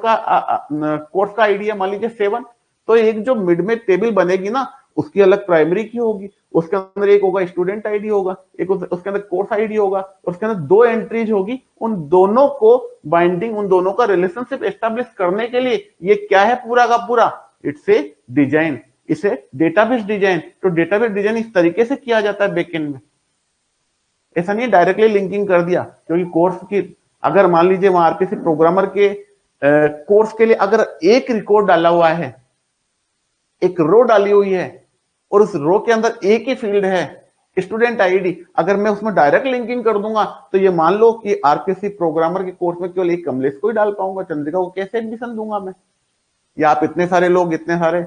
का आईडी है मान लीजिए 7। तो एक जो मिड में टेबल बनेगी ना, उसकी अलग प्राइमरी की होगी, उसके अंदर एक होगा स्टूडेंट आईडी होगा, एक उसके अंदर कोर्स आईडी होगा, और उसके अंदर 2 एंट्रीज होगी। उन दोनों को बाइंडिंग, उन दोनों का रिलेशनशिप एस्टेब्लिश करने के लिए ये क्या है पूरा का पूरा, इट्स ए डिजाइन, इसे डेटाबेस डिजाइन। तो डेटाबेस डिजाइन इस तरीके से किया जाता है बैकएंड में, ऐसा नहीं डायरेक्टली लिंकिंग कर दिया। क्योंकि कोर्स की अगर मान लीजिए वहां किसी प्रोग्रामर के कोर्स के लिए अगर एक रिकॉर्ड डाला हुआ है, एक रो डाली हुई है, और उस रो के अंदर एक ही फील्ड है स्टूडेंट आईडी, अगर मैं उसमें डायरेक्ट लिंकिंग कर दूंगा तो ये मान लो कि आरपीसी प्रोग्रामर के कोर्स में केवल एक कमलेश को ही डाल पाऊंगा, चंद्रिका को कैसे एडमिशन दूंगा मैं। या आप इतने सारे लोग, इतने सारे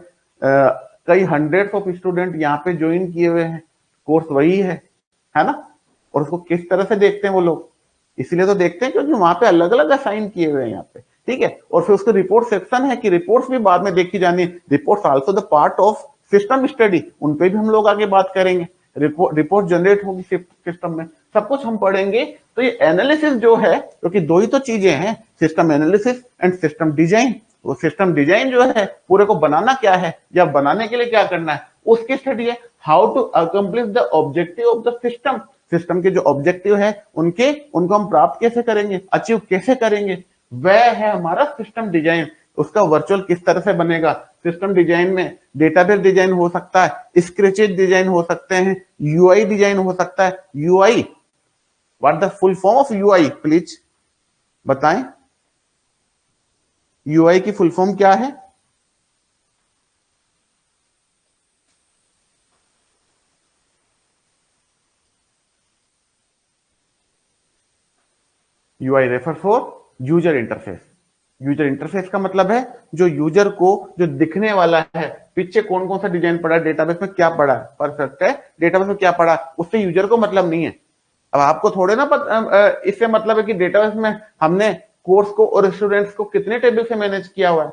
कई हंड्रेड्स ऑफ स्टूडेंट यहाँ पे ज्वाइन किए हुए हैं, कोर्स वही है ना, और उसको किस तरह से देखते हैं वो लोग, इसलिए तो देखते हैं क्योंकि वहां पे अलग अलग असाइन किए हुए हैं यहाँ पे, ठीक है। और फिर उसके रिपोर्ट सेक्शन है कि रिपोर्ट्स भी बाद में देखी जानी, reports also the part of system study, उन पे भी हम लोग आगे बात करेंगे। रिपोर्ट जनरेट होगी सिस्टम में, सब कुछ हम पढ़ेंगे। तो ये एनालिसिस जो है, क्योंकि दो ही तो चीजें हैं, system analysis and system design. वो सिस्टम डिजाइन जो है पूरे को बनाना क्या है या बनाने के लिए क्या करना है, उसकी स्टडी है। How to accomplish the objective of the system, system के जो ऑब्जेक्टिव है उनको हम प्राप्त कैसे करेंगे, अचीव कैसे करेंगे, वह है हमारा सिस्टम डिजाइन। उसका वर्चुअल किस तरह से बनेगा, सिस्टम डिजाइन में डेटाबेस डिजाइन हो सकता है, स्क्रेचेज डिजाइन हो सकते हैं, यूआई डिजाइन हो सकता है। UI, what the full form of UI please बताएं, यूआई की फुल फॉर्म क्या है? UI refer for user interface, user interface का मतलब है जो यूजर को जो दिखने वाला है, पीछे कौन कौन सा डिजाइन पड़ा है, डेटाबेस में क्या पड़ा है, परफेक्ट है, डेटाबेस में क्या पड़ा, उससे यूजर को मतलब नहीं है। अब आपको थोड़े ना इससे मतलब है कि डेटाबेस में हमने कोर्स को और स्टूडेंट्स को कितने टेबल से मैनेज किया हुआ है,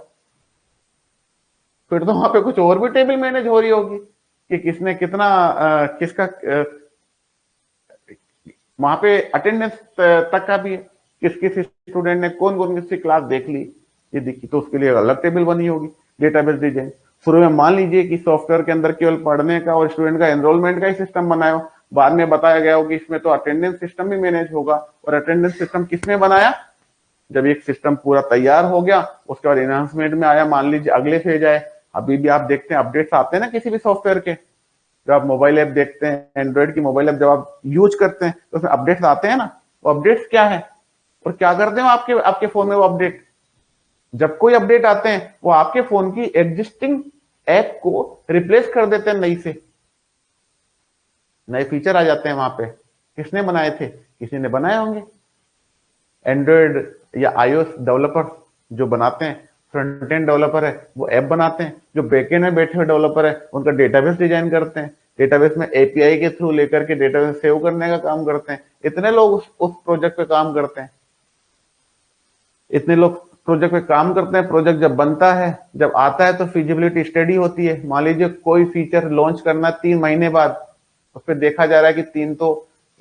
फिर तो वहां पे कुछ और भी टेबल मैनेज हो रही होगी कि किसने कितना किसका वहां पे अटेंडेंस तक का भी है, किस किस स्टूडेंट ने कौन कौन सी क्लास देख ली, ये देखी, तो उसके लिए अलग टेबल बनी होगी डेटाबेस डिजाइन। शुरू में मान लीजिए कि सॉफ्टवेयर के अंदर केवल पढ़ने का और स्टूडेंट का एनरोलमेंट का ही सिस्टम बनाया हो, बाद में बताया गया हो कि इसमें तो अटेंडेंस सिस्टम भी मैनेज होगा। और अटेंडेंस सिस्टम किसने बनाया, जब एक सिस्टम पूरा तैयार हो गया उसके बाद एनहांसमेंट में आया, मान लीजिए अगले फेज आए। अभी भी आप देखते हैं अपडेट्स आते हैं ना किसी भी सॉफ्टवेयर के, जब आप मोबाइल ऐप देखते हैं, एंड्रॉइड की मोबाइल ऐप जब आप यूज करते हैं तो उसमें अपडेट्स आते हैं ना। वो अपडेट्स क्या है और क्या करते हैं आपके आपके फोन में वो अपडेट, जब कोई अपडेट आते हैं वो आपके फोन की एग्जिस्टिंग ऐप को रिप्लेस कर देते हैं, नई से नए फीचर आ जाते हैं वहां पे। किसने बनाए थे, किसी ने बनाए होंगे। एंड्रॉइड या आईओएस डेवलपर जो बनाते हैं, फ्रंट एंड डेवलपर है वो ऐप बनाते हैं, जो बैकएंड में बैठे हुए डेवलपर है उनका डेटाबेस डिजाइन करते हैं, डेटाबेस में एपीआई के थ्रू लेकर के डेटाबेस सेव करने का काम करते हैं। इतने लोग उस प्रोजेक्ट पे काम करते हैं, इतने लोग प्रोजेक्ट पे काम करते हैं। प्रोजेक्ट जब बनता है, जब आता है, तो फिजिबिलिटी स्टडी होती है। मान लीजिए कोई फीचर लॉन्च करना 3 महीने बाद, उस पर देखा जा रहा है कि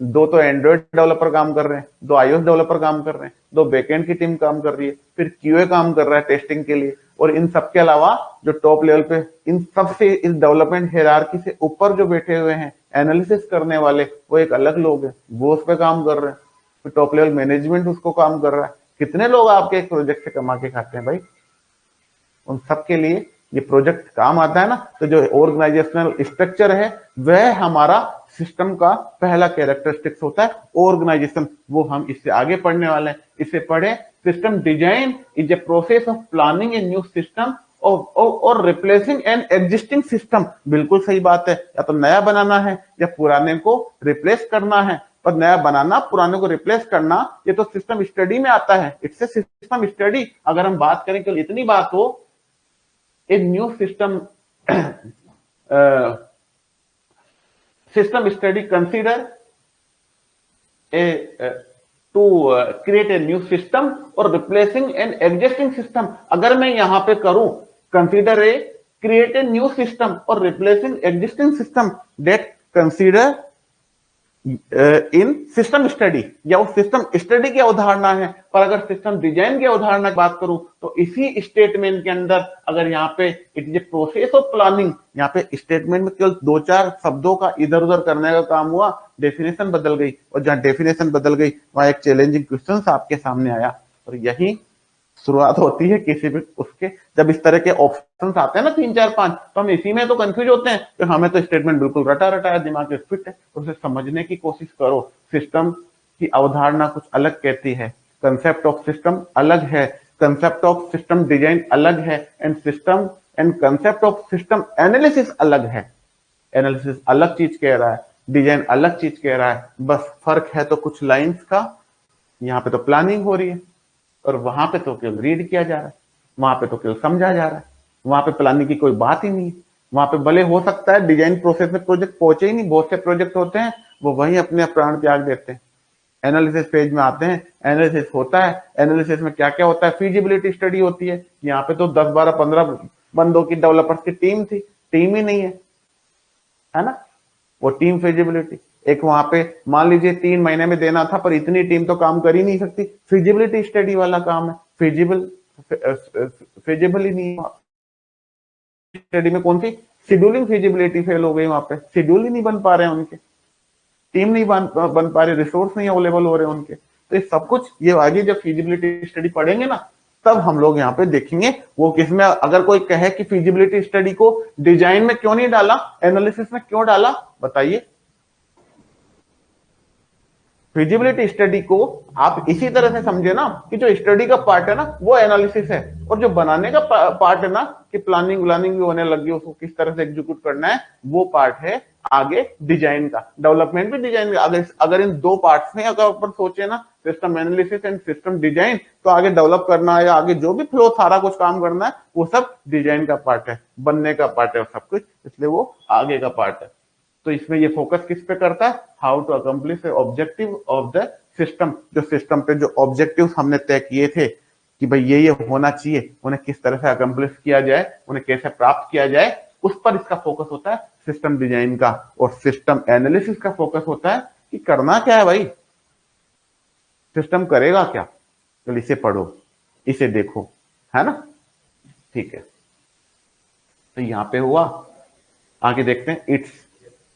दो तो एंड्रॉइड डेवलपर काम कर रहे हैं, दो आईओएस डेवलपर काम कर रहे हैं, दो बैकएंड की टीम काम कर रही है, फिर क्यूए काम कर रहा है टेस्टिंग के लिए, और इन सबके अलावा जो टॉप लेवल पे इन सबसे इस डेवलपमेंट हायरार्की से ऊपर जो बैठे हुए हैं एनालिसिस करने वाले, वो एक अलग लोग हैं, वो उस पर काम कर रहे हैं, फिर टॉप लेवल मैनेजमेंट उसको काम कर रहा है। कितने लोग आपके एक प्रोजेक्ट से कमा के खाते हैं भाई, उन सबके लिए ये प्रोजेक्ट काम आता है ना। तो जो ऑर्गेनाइजेशनल स्ट्रक्चर है वह हमारा सिस्टम का पहला कैरेक्टरिस्टिक्स होता है, ऑर्गेनाइजेशन। वो हम इससे आगे पढ़ने वाले हैं, इससे पढ़े। System design is a process of planning a new system और रिप्लेसिंग एन एग्जिस्टिंग सिस्टम। बिल्कुल सही बात है, या तो नया बनाना है या पुराने को रिप्लेस करना है। पर नया बनाना, पुराने को रिप्लेस करना, ये तो सिस्टम स्टडी में आता है। It's a system study. अगर हम बात करें केवल इतनी बात हो, a new system study consider a to create a new system or replacing an existing system। अगर मैं यहां पे करूं consider a create a new system or replacing existing system, that consider in system study, या वो system study की अवधारणा है। पर अगर सिस्टम डिजाइन की अवधारणा की बात करूं तो इसी स्टेटमेंट के अंदर, अगर यहाँ पे it is a process of planning, यहाँ पे स्टेटमेंट में केवल 2-4 शब्दों का इधर उधर करने का काम हुआ, डेफिनेशन बदल गई, और जहां डेफिनेशन बदल गई वहां एक चैलेंजिंग क्वेश्चन आपके सामने आया। और यही शुरुआत होती है किसी भी उसके, जब इस तरह के ऑप्शंस आते हैं ना 3-4-5, तो हम इसी में तो कंफ्यूज होते हैं कि हमें तो स्टेटमेंट बिल्कुल रटा रटा है, दिमाग में फिट है। उसे समझने की कोशिश करो। सिस्टम की अवधारणा कुछ अलग कहती है, कंसेप्ट ऑफ सिस्टम अलग है, कंसेप्ट ऑफ सिस्टम डिजाइन अलग है, and concept of system analysis अलग है। एनालिसिस अलग चीज कह रहा है, डिजाइन अलग चीज कह रहा है। बस फर्क है तो कुछ लाइंस का। यहाँ पे तो प्लानिंग हो रही है और वहां पे तो केवल रीड किया जा रहा है, वहां पे तो केवल समझा जा रहा है, वहां पे प्लानिंग की कोई बात ही नहीं है। वहां पे भले हो सकता है डिजाइन प्रोसेस में प्रोजेक्ट पहुंचे ही नहीं, बहुत से प्रोजेक्ट होते हैं वो वहीं अपने प्राण त्याग देते हैं। एनालिसिस पेज में आते हैं, एनालिसिस होता है, एनालिसिस में क्या क्या होता है, फिजिबिलिटी स्टडी होती है। यहाँ पे तो 10-12-15 बंदों की डेवलपर्स की टीम थी, टीम ही नहीं है ना। वो टीम फिजिबिलिटी, एक वहां पे मान लीजिए 3 महीने में देना था, पर इतनी टीम तो काम कर ही नहीं सकती। फिजिबिलिटी स्टडी वाला काम है, फिजिबल ही नहीं। स्टडी में कौन सी शेड्यूलिंग फिजिबिलिटी फेल हो गई, वहां पे शेड्यूल ही नहीं बन पा रहे हैं उनके, टीम नहीं बन पा रही, रिसोर्स नहीं अवेलेबल हो रहे उनके। तो ये सब कुछ, ये आगे जब फिजिबिलिटी स्टडी पढ़ेंगे ना, तब हम लोग यहाँ पे देखेंगे वो किसमें। अगर कोई कहे कि फिजिबिलिटी स्टडी को डिजाइन में क्यों नहीं डाला, एनालिसिस में क्यों डाला, बताइए। फिजिबिलिटी स्टडी को आप इसी तरह से समझे ना कि जो स्टडी का पार्ट है ना वो एनालिसिस है, और जो बनाने का पार्ट है ना कि प्लानिंग व्लानिंग भी होने लगी, उसको किस तरह से एग्जीक्यूट करना है, वो पार्ट है आगे डिजाइन का, डेवलपमेंट भी डिजाइन का। अगर इन दो पार्ट्स में अगर अपन सोचे ना, system analysis and system design, तो आगे डेवलप करना है, आगे जो भी फ्लो सारा कुछ काम करना है, वो सब डिजाइन का पार्ट है, बनने का पार्ट है सब कुछ, इसलिए वो आगे का पार्ट है। तो इसमें ये फोकस किस पे करता है, how to accomplish objective of the system, जो सिस्टम पे जो ऑब्जेक्टिव हमने तय किए थे कि भाई ये होना चाहिए, उन्हें किस तरह से अकम्प्लिश किया जाए, उन्हें कैसे प्राप्त किया जाए, उस पर इसका फोकस होता है सिस्टम डिजाइन का। और सिस्टम एनालिसिस का फोकस होता है कि करना क्या है भाई, सिस्टम करेगा क्या, तो इसे पढ़ो, इसे देखो, है ना। ठीक है, तो यहां पे हुआ, आगे देखते हैं। It's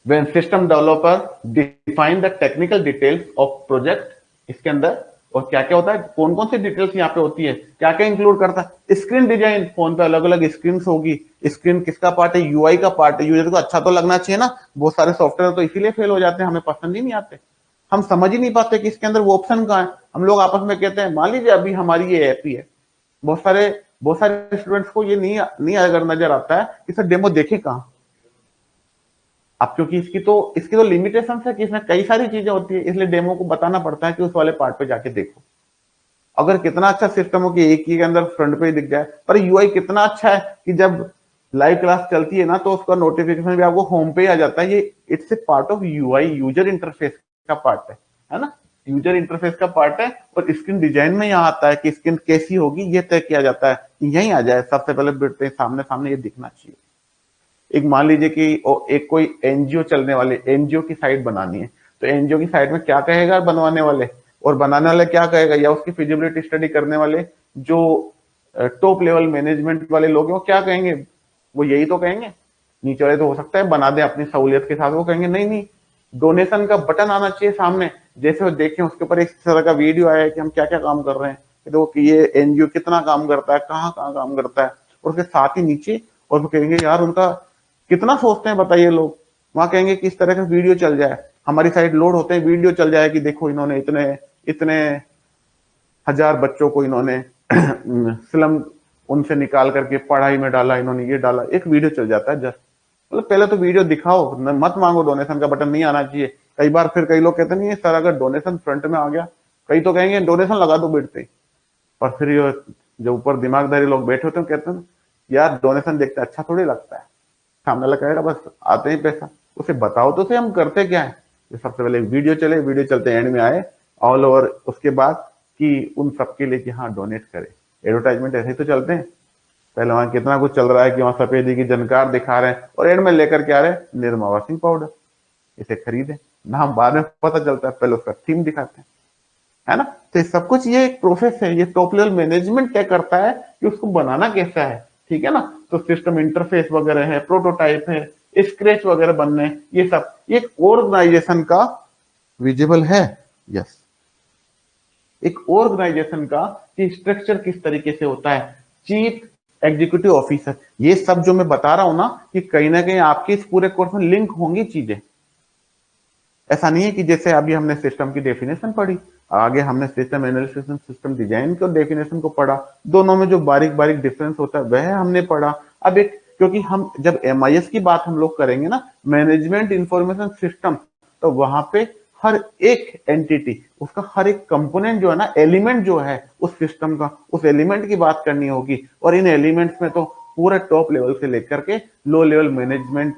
when system developer define the technical details of project, इसके अंदर और क्या क्या होता है, कौन कौन सी डिटेल्स यहाँ पे होती है, क्या क्या इंक्लूड करता है। स्क्रीन डिजाइन, फोन पे अलग अलग स्क्रीन होगी, स्क्रीन किसका पार्ट है, यूआई का पार्ट है। यूजर को अच्छा तो लगना चाहिए ना, बहुत सारे सॉफ्टवेयर तो इसीलिए फेल हो जाते हैं, हमें पसंद ही नहीं आते, हम समझ ही नहीं पाते कि इसके अंदर वो ऑप्शन कहाँ है। हम लोग आपस में कहते हैं, मान लीजिए अभी हमारी ये ऐप ही है, बहुत सारे स्टूडेंट्स को ये नहीं अगर नजर आता है कि सर डेमो देखे कहाँ। अब क्योंकि इसकी तो लिमिटेशन है कि इसमें कई सारी चीजें होती है, इसलिए डेमो को बताना पड़ता है कि उस वाले पार्ट पे जाके देखो। अगर कितना अच्छा सिस्टम हो कि एक ही के अंदर फ्रंट पे ही दिख जाए, पर यूआई कितना अच्छा है कि जब लाइव क्लास चलती है ना तो उसका नोटिफिकेशन भी आपको होम पे ही आ जाता है। ये it's a part of UI, user interface का पार्ट है ना, यूजर इंटरफेस का पार्ट है। और स्क्रीन डिजाइन में यहाँ आता है कि स्क्रीन कैसी होगी ये तय किया जाता है, यही आ जाए सबसे पहले बैठते हैं सामने सामने, ये दिखना चाहिए। एक मान लीजिए कि एक कोई एनजीओ चलने वाले, एनजीओ की साइट बनानी है, तो एनजीओ की साइट में क्या कहेगा बनवाने वाले, और बनाने वाले क्या कहेगा, या उसकी फिजिबिलिटी स्टडी करने वाले जो टॉप लेवल मैनेजमेंट वाले लोग हैं वो क्या कहेंगे, वो यही तो कहेंगे। नीचे वाले तो हो सकता है बना दे अपनी सहूलियत के साथ, वो कहेंगे नहीं नहीं, डोनेशन का बटन आना चाहिए सामने, जैसे वो देखें उसके ऊपर एक तरह का वीडियो आया है कि हम क्या क्या काम कर रहे हैं, देखो कि ये एनजीओ कितना काम करता है, कहाँ कहाँ काम करता है, और उसके साथ ही नीचे, और वो कहेंगे यार उनका कितना सोचते हैं बताइए लोग, वहां कहेंगे कि इस तरह का वीडियो चल जाए, हमारी साइड लोड होते हैं वीडियो चल जाए कि देखो इन्होंने इतने इतने हजार बच्चों को इन्होंने स्लम उनसे निकाल करके पढ़ाई में डाला, इन्होंने ये डाला, एक वीडियो चल जाता है जस्ट। मतलब पहले तो वीडियो दिखाओ, मत मांगो, डोनेशन का बटन नहीं आना चाहिए। कई बार फिर कई लोग कहते नहीं सर अगर डोनेशन फ्रंट में आ गया, कई तो कहेंगे डोनेशन लगा दो बैठते ही, पर फिर जो ऊपर दिमागदारी लोग बैठे होते हैं कहते हैं यार डोनेशन देखते अच्छा थोड़ी लगता है, सामने वाला कहेगा बस आते ही पैसा, उसे बताओ तो सही हम करते क्या है। सबसे पहले वीडियो चले, वीडियो चलते एंड में आए ऑल ओवर, उसके बाद कि उन सबके लिए कि हाँ डोनेट करे। एडवर्टाइजमेंट ऐसे ही तो चलते हैं, पहले वहां कितना कुछ चल रहा है कि वहां सफेदी की जनकार दिखा रहे हैं, और एंड में लेकर के आ रहे हैं निरमा वॉशिंग पाउडर, इसे खरीदे। नाम बाद में पता चलता है, पहले उसका थीम दिखाते हैं, है ना। तो सब कुछ ये एक प्रोसेस है, ये टॉप लेवल मैनेजमेंट तय करता है कि उसको बनाना कैसा है, ठीक है ना। तो सिस्टम इंटरफेस वगैरह है, प्रोटोटाइप है, स्क्रैच वगैरह बनने, ये सब एक ऑर्गेनाइजेशन का विजिबल है। यस, एक ऑर्गेनाइजेशन का कि स्ट्रक्चर किस तरीके से होता है, चीफ एग्जीक्यूटिव ऑफिसर, ये सब जो मैं बता रहा हूं ना कि कहीं ना कहीं आपके इस पूरे कोर्स में लिंक होंगी चीजें। ऐसा नहीं है कि जैसे अभी हमने सिस्टम की डेफिनेशन पढ़ी, आगे हमने सिस्टम एनालिसिस सिस्टम डिजाइन को डेफिनेशन को पढ़ा, दोनों में जो बारीक बारीक डिफरेंस होता है वह हमने पढ़ा। अब एक, क्योंकि हम जब एमआईएस की बात हम लोग करेंगे ना, मैनेजमेंट इंफॉर्मेशन सिस्टम, तो वहां पे हर एक एंटिटी, उसका हर एक कंपोनेंट जो है ना, एलिमेंट जो है उस सिस्टम का, उस एलिमेंट की बात करनी होगी। और इन एलिमेंट्स में तो पूरे टॉप लेवल से लेकर के low level management,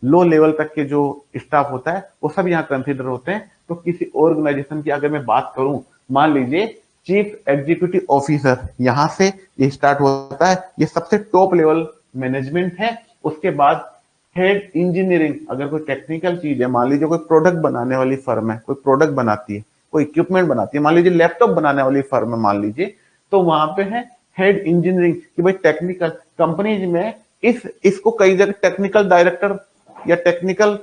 low level तक के जो स्टाफ होता है वो सब यहाँ कंसिडर होते हैं। तो किसी ऑर्गेनाइजेशन की अगर मैं बात करूं, मान लीजिए चीफ एग्जीक्यूटिव ऑफिसर, यहां से ये स्टार्ट होता है, ये सबसे टॉप लेवल मैनेजमेंट है। उसके बाद हेड इंजीनियरिंग, अगर कोई टेक्निकल चीज है, मान लीजिए कोई प्रोडक्ट बनाने वाली फर्म है, कोई प्रोडक्ट बनाती है, कोई इक्विपमेंट बनाती है, मान लीजिए लैपटॉप बनाने वाली फर्म है मान लीजिए, तो वहां पे है हेड इंजीनियरिंग कि भाई टेक्निकल कंपनीज में इसको कई जगह टेक्निकल डायरेक्टर या टेक्निकल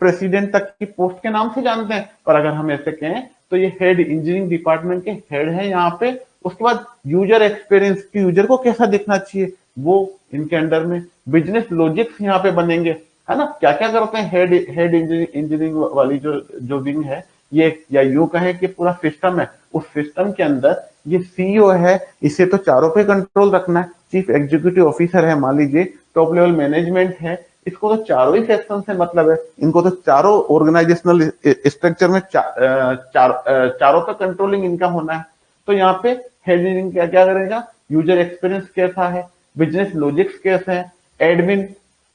प्रेसिडेंट तक की पोस्ट के नाम से जानते हैं, पर अगर हम ऐसे कहें तो ये हेड इंजीनियरिंग डिपार्टमेंट के हेड है यहाँ पे। उसके बाद यूजर एक्सपीरियंस की, यूजर को कैसा दिखना चाहिए वो इनके अंडर में, बिजनेस लॉजिक्स यहाँ पे बनेंगे, है ना। क्या क्या करते हैं हेड इंजीनियरिंग वाली जो विंग है, ये या यूं कहें कि पूरा सिस्टम है, उस सिस्टम के अंदर ये सीईओ है, इसे तो चारों पे कंट्रोल रखना है। चीफ एग्जीक्यूटिव ऑफिसर है मान लीजिए, टॉप लेवल मैनेजमेंट है, इसको तो चारों ही सेक्शन से मतलब है, इनको तो चारों ऑर्गेनाइजेशनल स्ट्रक्चर में चारों पे कंट्रोलिंग इनका होना है। तो यहाँ पे हेड क्या क्या करेगा, यूजर एक्सपीरियंस कैसा है, बिजनेस लॉजिक्स कैसे है, एडमिन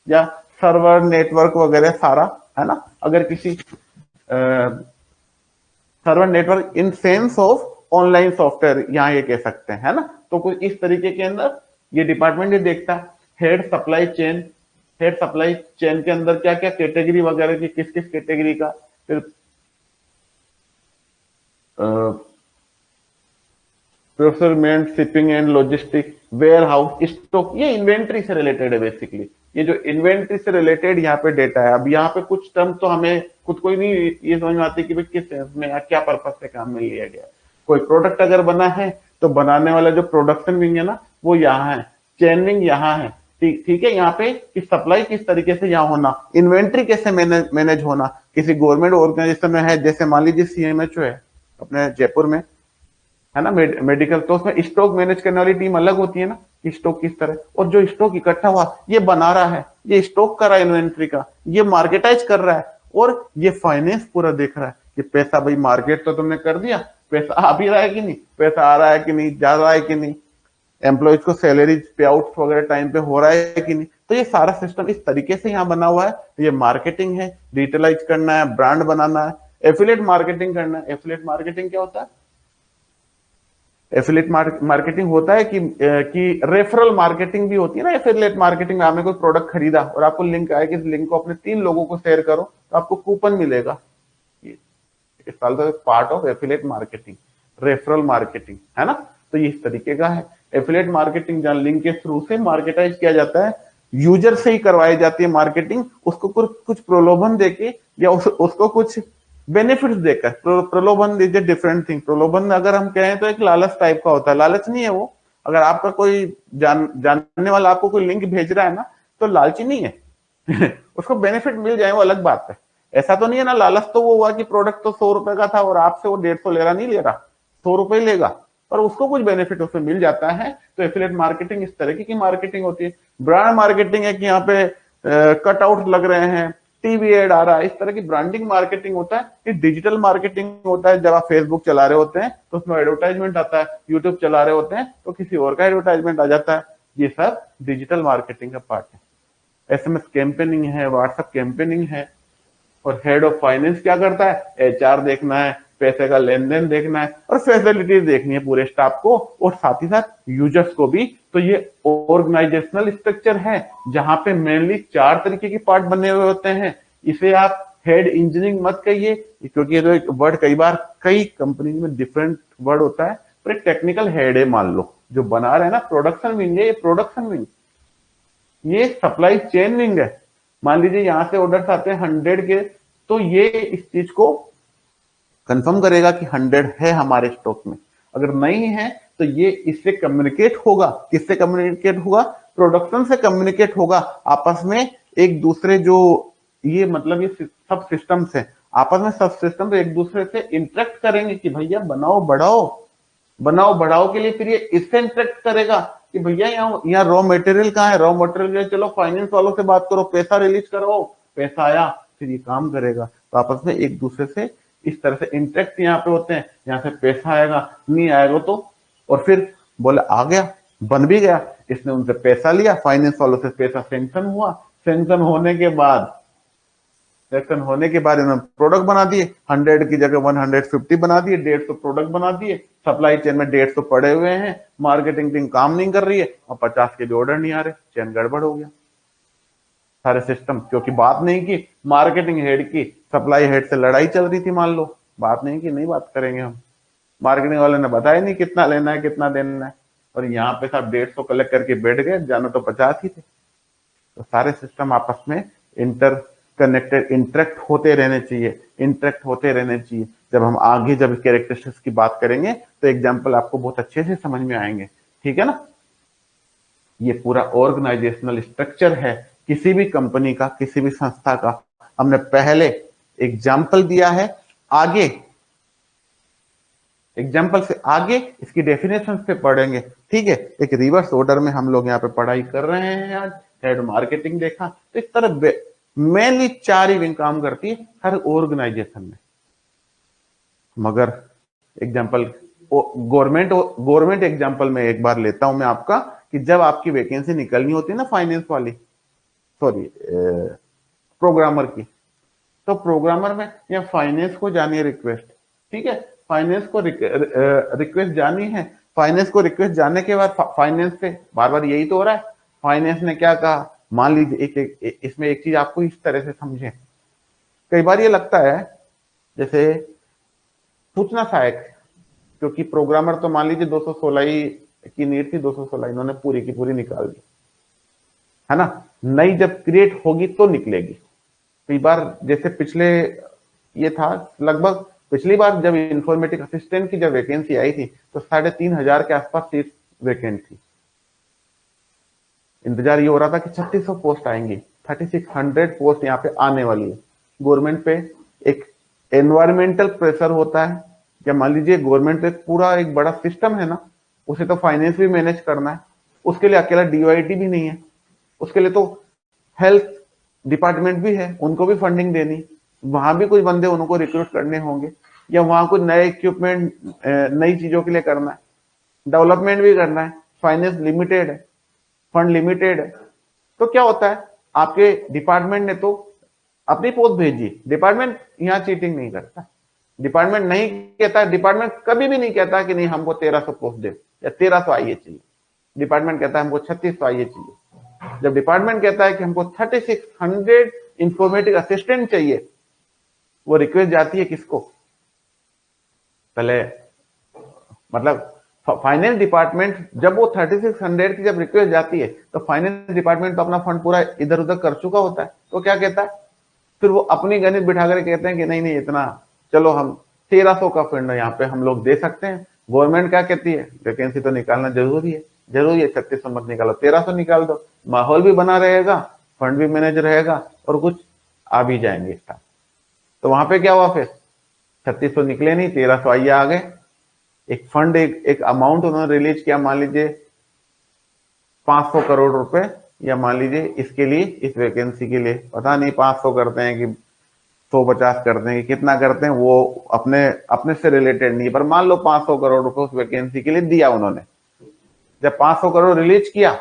या सर्वर नेटवर्क वगैरह सारा, है ना। अगर किसी server network in sense of online software यहाँ ये कह सकते हैं, है ना। तो कुछ इस तरीके के अंदर ये डिपार्टमेंट ये देखता है। Head supply chain, head supply chain के अंदर क्या क्या कैटेगरी वगैरह की, किस किस कैटेगरी का, फिर procurement, shipping and logistic, warehouse, stock, ये इन्वेंट्री से रिलेटेड है बेसिकली। ये जो इन्वेंट्री से रिलेटेड यहाँ पे डेटा है। अब यहाँ पे कुछ टर्म तो हमें खुद को ही नहीं ये समझ में आती कि भाई किस सेंस में क्या पर्पज से काम में लिया गया। कोई प्रोडक्ट अगर बना है तो बनाने वाला जो प्रोडक्शन विंग है ना वो यहाँ है, चेन विंग यहाँ है, ठीक है। यहाँ पे कि सप्लाई किस तरीके से यहाँ होना, इन्वेंट्री कैसे मैनेज होना। किसी गवर्नमेंट ऑर्गेनाइजेशन में है, जैसे मान लीजिए सीएमएचओ है अपने जयपुर में, है ना, मेडिकल, तो उसमें स्टॉक मैनेज करने वाली टीम अलग होती है ना, कि स्टॉक किस तरह, और जो स्टॉक इकट्ठा हुआ ये बना रहा है, ये स्टॉक कर रहा है इन्वेंट्री का, ये मार्केटाइज कर रहा है, और ये फाइनेंस पूरा देख रहा है कि पैसा भाई मार्केट तो तुमने कर दिया, पैसा आ भी रहा है कि नहीं, पैसा आ रहा है कि नहीं, जा रहा है कि नहीं, एम्प्लॉयज को सैलरीज पे आउट वगैरह टाइम पे हो रहा है कि नहीं। तो ये सारा सिस्टम इस तरीके से यहाँ बना हुआ है। तो ये मार्केटिंग है, डिजिटलाइज करना है, ब्रांड बनाना है, एफिलिएट मार्केटिंग करना है। एफिलिएट मार्केटिंग क्या होता है? एफिलिएट मार्केटिंग होता है कि रेफरल मार्केटिंग भी होती है ना। एफिलिएट मार्केटिंग में आपने कोई प्रोडक्ट खरीदा और आपको लिंक आया कि इस लिंक को अपने 3 लोगों को शेयर करो तो आपको कूपन मिलेगा। It's also part of affiliate marketing, referral marketing, है ना। तो ये इस तरीके का है एफिलिएट मार्केटिंग, जहां लिंक के थ्रू से मार्केटाइज किया जाता है, यूजर से ही करवाई जाती है मार्केटिंग, उसको कुछ प्रलोभन देके या उसको कुछ बेनिफिट्स देकर। प्रलोभन इज ए डिफरेंट थिंग। प्रलोभन अगर हम कहें तो एक लालच टाइप का होता है, लालच नहीं है वो। अगर आपका कोई जानने वाला आपको कोई लिंक भेज रहा है ना तो लालची नहीं है उसको बेनिफिट मिल जाए वो अलग बात है। ऐसा तो नहीं है ना, लालच तो वो हुआ कि प्रोडक्ट तो 100 रुपए का था और आपसे वो 150 ले रहा, नहीं ले रहा, 100 रुपए लेगा, पर उसको कुछ बेनिफिट उसमें मिल जाता है। तो एफिलिएट मार्केटिंग इस तरीके की मार्केटिंग होती है। ब्रांड मार्केटिंग है कि यहाँ पे कट आउट लग रहे हैं, टीवी एड आ रहा है, इस तरह की ब्रांडिंग मार्केटिंग होता है। ये डिजिटल मार्केटिंग होता है, जब आप फेसबुक चला रहे होते हैं तो उसमें एडवर्टाइजमेंट आता है, यूट्यूब चला रहे होते हैं तो किसी और का एडवर्टाइजमेंट आ जाता है। ये सब डिजिटल मार्केटिंग का पार्ट है। एसएमएस कैंपेनिंग है, व्हाट्सएप कैंपेनिंग है। और हेड ऑफ फाइनेंस क्या करता है? एचआर देखना है, पैसे का लेन देन देखना है और फैसिलिटीज देखनी है पूरे स्टाफ को और साथ ही साथ यूजर्स को भी। तो ये ऑर्गेनाइजेशनल स्ट्रक्चर है जहां पे मेनली 4 तरीके के पार्ट बने हुए होते हैं। इसे आप हेड इंजीनियरिंग मत कहिए, क्योंकि ये तो एक वर्ड कई बार कई कंपनी में डिफरेंट वर्ड होता है, पर एक टेक्निकल हेड है मान लो जो बना रहे हैं ना। प्रोडक्शन विंग है ये, प्रोडक्शन विंग, ये सप्लाई चेन विंग है। मान लीजिए यहां से ऑर्डर्स आते हैं 100 के, तो ये इस चीज को कंफर्म करेगा कि 100 है हमारे स्टॉक में। अगर नहीं है तो ये इससे कम्युनिकेट होगा, किससे कम्युनिकेट होगा? प्रोडक्शन से कम्युनिकेट होगा आपस में। एक दूसरे जो ये मतलब ये सब सिस्टम्स है, आपस में सब सिस्टम एक दूसरे से इंटरेक्ट करेंगे कि भैया बनाओ बढ़ाओ, बनाओ बढ़ाओ के लिए फिर ये इससे इंटरेक्ट करेगा कि भैया यहाँ रॉ मटेरियल कहाँ है, रॉ मटेरियल चलो फाइनेंस वालों से बात करो, पैसा रिलीज करो, पैसा आया, फिर ये काम करेगा। तो आपस में एक दूसरे से इस तरह से इंटरेक्ट यहाँ पे होते हैं। यहाँ से पैसा आएगा, नहीं आएगा तो, और फिर बोले आ गया, बन भी गया, इसने उनसे पैसा लिया, फाइनेंस वालों से पैसा सैंक्शन हुआ, सैंक्शन होने के बाद इन्होंने प्रोडक्ट बना दिए, 100 की जगह 150 बना दिए, 150 प्रोडक्ट बना दिए, सप्लाई चेन में 150 पड़े हुए हैं, मार्केटिंग टीम काम नहीं कर रही है और 50 के भी ऑर्डर नहीं आ रहे, चेन गड़बड़ हो गया सारे सिस्टम। क्योंकि बात नहीं की मार्केटिंग हेड की, सप्लाई हेड से लड़ाई चल रही थी मान लो, बात नहीं की, नहीं बात करेंगे हम, मार्केटिंग वाले ने बताया नहीं कितना लेना है कितना देना है, और यहाँ पे सब 150 कलेक्ट करके बैठ गए, जाना तो 50 ही थे। तो सारे सिस्टम आपस में इंटर कनेक्टेड, इंटरेक्ट होते रहने चाहिए, इंटरेक्ट होते रहने चाहिए। जब हम आगे जब कैरेक्टरिस्टिक्स की बात करेंगे तो एग्जाम्पल आपको बहुत अच्छे से समझ में आएंगे, ठीक है ना। ये पूरा ऑर्गेनाइजेशनल स्ट्रक्चर है किसी भी कंपनी का, किसी भी संस्था का। हमने पहले एग्जाम्पल दिया है, आगे, एग्जाम्पल से आगे इसकी डेफिनेशन पे पढ़ेंगे। ठीक है, एक रिवर्स ऑर्डर में हम लोग यहाँ पे पढ़ाई कर रहे हैं। आज हेड मार्केटिंग देखा, तो इस तरह मेनली 4 ही विंग काम करती है हर ऑर्गेनाइजेशन में। मगर एग्जाम्पल गवर्नमेंट एग्जाम्पल में एक बार लेता हूं मैं आपका, कि जब आपकी वैकेंसी निकलनी होती है ना फाइनेंस वाली, सॉरी प्रोग्रामर की, तो प्रोग्रामर में या फाइनेंस को जानी है रिक्वेस्ट। ठीक है, फाइनेंस को रिक्वेस्ट जानी है। फाइनेंस को रिक्वेस्ट जाने के बाद फाइनेंस से बार बार यही तो हो रहा है, फाइनेंस ने क्या कहा, मान लीजिए इसमें एक चीज आपको इस तरह से समझे। कई बार ये लगता है जैसे सूचना सहायक, क्योंकि प्रोग्रामर तो मान लीजिए 216 ही की नीड थी, 216 इन्होंने पूरी की पूरी निकाल दी, है ना। नई जब क्रिएट होगी तो निकलेगी। कई बार जैसे पिछले ये था, लगभग पिछली बार जब इंफॉर्मेटिक असिस्टेंट की जब वैकेंसी आई थी तो 3,500 के आसपास सीट वैकेंट थी। इंतजार ये हो रहा था कि 3600 पोस्ट आएंगी, 3600 पोस्ट यहाँ पे आने वाली है। गवर्नमेंट पे एक एनवायरमेंटल प्रेशर होता है, या मान लीजिए गवर्नमेंट एक पूरा एक बड़ा सिस्टम है ना, उसे तो फाइनेंस भी मैनेज करना है, उसके लिए अकेला डीओआईटी भी नहीं है, उसके लिए तो हेल्थ डिपार्टमेंट भी है, उनको भी फंडिंग देनी, वहां भी कुछ बंदे उनको रिक्रूट करने होंगे, या वहां कुछ नए इक्विपमेंट नई चीजों के लिए करना है, डेवलपमेंट भी करना है, फाइनेंस लिमिटेड है, फंड लिमिटेड है। तो क्या होता है, आपके डिपार्टमेंट ने तो अपनी पोस्ट भेजी, डिपार्टमेंट यहाँ चीटिंग नहीं करता, डिपार्टमेंट नहीं कहता, डिपार्टमेंट कभी भी नहीं कहता कि नहीं हमको 1300 पोस्ट दे या 1300 आईए चाहिए। डिपार्टमेंट कहता है हमको 3600 आईए चाहिए। जब डिपार्टमेंट कहता है कि हमको 3600 इंफॉर्मेटिक असिस्टेंट चाहिए, वो रिक्वेस्ट जाती है किसको, पहले मतलब फाइनेंस डिपार्टमेंट, जब वो 3600 की जब रिक्वेस्ट जाती है तो फाइनेंस डिपार्टमेंट तो अपना फंड पूरा इधर उधर कर चुका होता है, तो क्या कहता है, फिर वो अपनी गणित बिठा कर कहते हैं कि नहीं नहीं इतना, चलो हम 1300 का फंड यहाँ पे हम लोग दे सकते हैं। गवर्नमेंट क्या कहती है, वैकेंसी तो निकालना जरूरी है, 3600 मत निकालो, 1300 निकाल दो, माहौल भी बना रहेगा, फंड भी मैनेज रहेगा, और कुछ आ भी जाएंगे स्टाफ। तो वहां पे क्या हुआ, फिर 3600 निकले नहीं, 1300 आइए आ गए। एक फंड एक अमाउंट उन्होंने रिलीज किया, मान लीजिए 500 करोड़ रुपए, या मान लीजिए इसके लिए, इस वैकेंसी के लिए पता नहीं 500 करते हैं कि 150 करते हैं कि कितना करते हैं, वो अपने अपने से रिलेटेड नहीं, पर मान लो 500 करोड़ रुपए उस वैकेंसी के लिए दिया उन्होंने। जब 500 करोड़ रिलीज किया,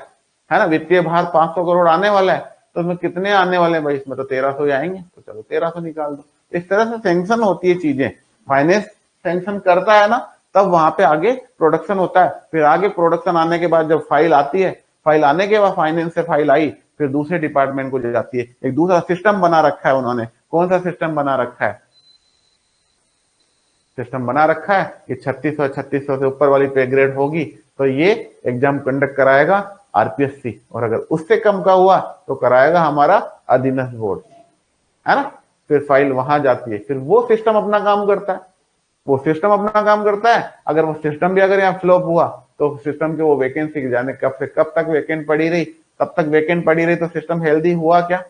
है ना, वित्तीय भार 500 करोड़ आने वाला है, तो उसमें कितने आने वाले हैं भाई, इसमें तो 1300 ही आएंगे, तो चलो 1300 निकाल दो। इस तरह से सैंक्शन होती है चीजें, फाइनेंस सैंक्शन करता है ना, तब वहां पे आगे प्रोडक्शन होता है। फिर आगे प्रोडक्शन आने के बाद जब फाइल आती है, फाइल आने के बाद फाइनेंस से फाइल आई, फिर दूसरे डिपार्टमेंट को जाती है। एक दूसरा सिस्टम बना रखा है उन्होंने। कौन सा सिस्टम बना रखा है, सिस्टम बना रखा है कि 3600 से ऊपर वाली पे ग्रेड होगी तो ये एग्जाम कंडक्ट कराएगा आरपीएससी, और अगर उससे कम का हुआ तो कराएगा हमारा अधीनस्थ बोर्ड, है ना। फिर फाइल वहां जाती है, फिर वो सिस्टम अपना काम करता है, वो सिस्टम अपना काम करता है। अगर वो सिस्टम भी अगर यहाँ फ्लॉप हुआ तो सिस्टम के वो वैकेंसी जाने कब से कब तक वैकेंट पड़ी रही, तब तक वैकेंट पड़ी रही, तो सिस्टम हेल्दी हुआ क्या।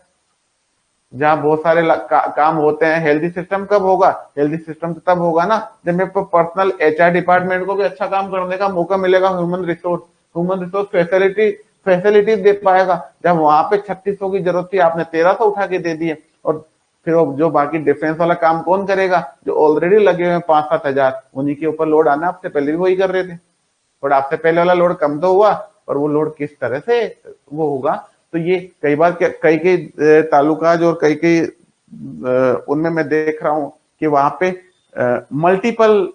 जहां बहुत सारे काम होते हैं, हेल्दी सिस्टम कब होगा, हेल्दी सिस्टम तो तब होगा ना जब मेरे को पर्सनल एचआर डिपार्टमेंट को भी अच्छा काम करने का मौका मिलेगा, ह्यूमन रिसोर्स फैसिलिटी दे पाएगा। जब वहां पे 3600 की जरूरत थी, आपने 1300 उठा के दे दिए, और फिर जो बाकी डिफेंस वाला काम कौन करेगा, जो ऑलरेडी लगे हुए 5-7 हजार, उन्हीं के ऊपर लोड आना, आपसे पहले भी वही कर रहे थे, और आपसे पहले वाला लोड कम तो हुआ, और वो लोड किस तरह से वो होगा। तो ये कई बार कई कई तालुका और कई कई उनमें मैं देख रहा हूं कि वहां पे मल्टीपल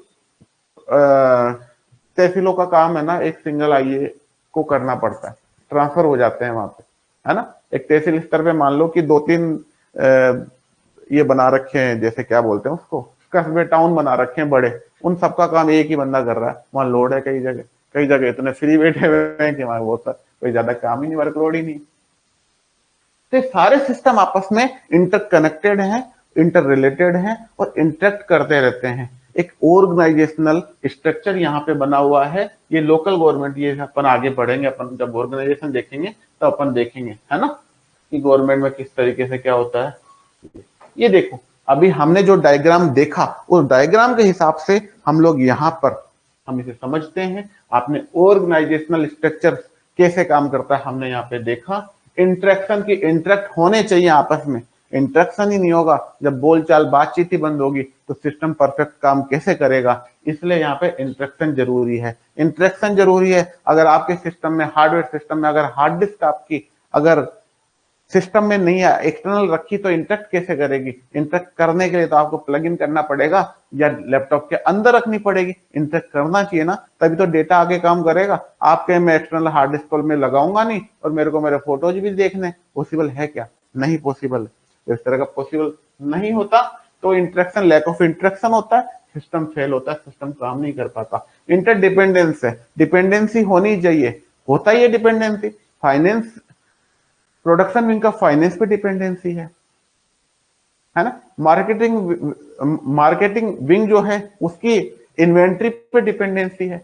तहसीलों का काम है ना, एक सिंगल आईए को करना पड़ता है, ट्रांसफर हो जाते हैं वहां पे, है ना। एक तहसील स्तर पे मान लो कि 2-3 ये बना रखे हैं, जैसे क्या बोलते हैं उसको, कस्बे टाउन बना रखे हैं बड़े, उन सबका काम एक ही बंदा कर रहा है, वहां लोड है कई जगह इतने फ्री बैठे हुए हैं कि वहां वो कोई ज्यादा काम ही नहीं, वर्कलोड ही नहीं। तो सारे सिस्टम आपस में इंटरकनेक्टेड हैं, इंटर रिलेटेड हैं, और इंटरेक्ट करते रहते हैं। एक ऑर्गेनाइजेशनल स्ट्रक्चर यहाँ पे बना हुआ है। ये लोकल गवर्नमेंट, ये अपन आगे बढ़ेंगे, अपन जब ऑर्गेनाइजेशन देखेंगे तो अपन देखेंगे, है ना, कि गवर्नमेंट में किस तरीके से क्या होता है। ये देखो, अभी हमने जो डायग्राम देखा उस डायग्राम के हिसाब से हम लोग यहाँ पर हम इसे समझते हैं। आपने ऑर्गेनाइजेशनल स्ट्रक्चर कैसे काम करता है हमने यहाँ पे देखा। इंटरेक्शन की इंटरेक्ट होने चाहिए आपस में, इंटरेक्शन ही नहीं होगा, जब बोलचाल बातचीत ही बंद होगी तो सिस्टम परफेक्ट काम कैसे करेगा। इसलिए यहाँ पे इंटरेक्शन जरूरी है, इंटरेक्शन जरूरी है। अगर आपके सिस्टम में, हार्डवेयर सिस्टम में अगर हार्ड डिस्क आपकी अगर सिस्टम में नहीं है, एक्सटर्नल रखी, तो इंटरेक्ट कैसे करेगी। इंटरेक्ट करने के लिए तो आपको प्लग इन करना पड़ेगा या लैपटॉप के अंदर रखनी पड़ेगी। इंटरेक्ट करना चाहिए ना, तभी तो डेटा आगे काम करेगा। आपके मैं एक्सटर्नल हार्ड डिस्क में लगाऊंगा नहीं और मेरे को मेरे फोटोज भी देखने, पॉसिबल है क्या? नहीं पॉसिबल। इस तरह का पॉसिबल नहीं होता तो इंटरेक्शन, लैक ऑफ इंटरेक्शन होता है, सिस्टम फेल होता है, सिस्टम काम नहीं कर पाता। इंटरडिपेंडेंस है, डिपेंडेंसी होनी चाहिए, होता ही है डिपेंडेंसी। फाइनेंस, प्रोडक्शन विंग का फाइनेंस पे डिपेंडेंसी है ना। मार्केटिंग विंग जो है उसकी इन्वेंट्री पे डिपेंडेंसी है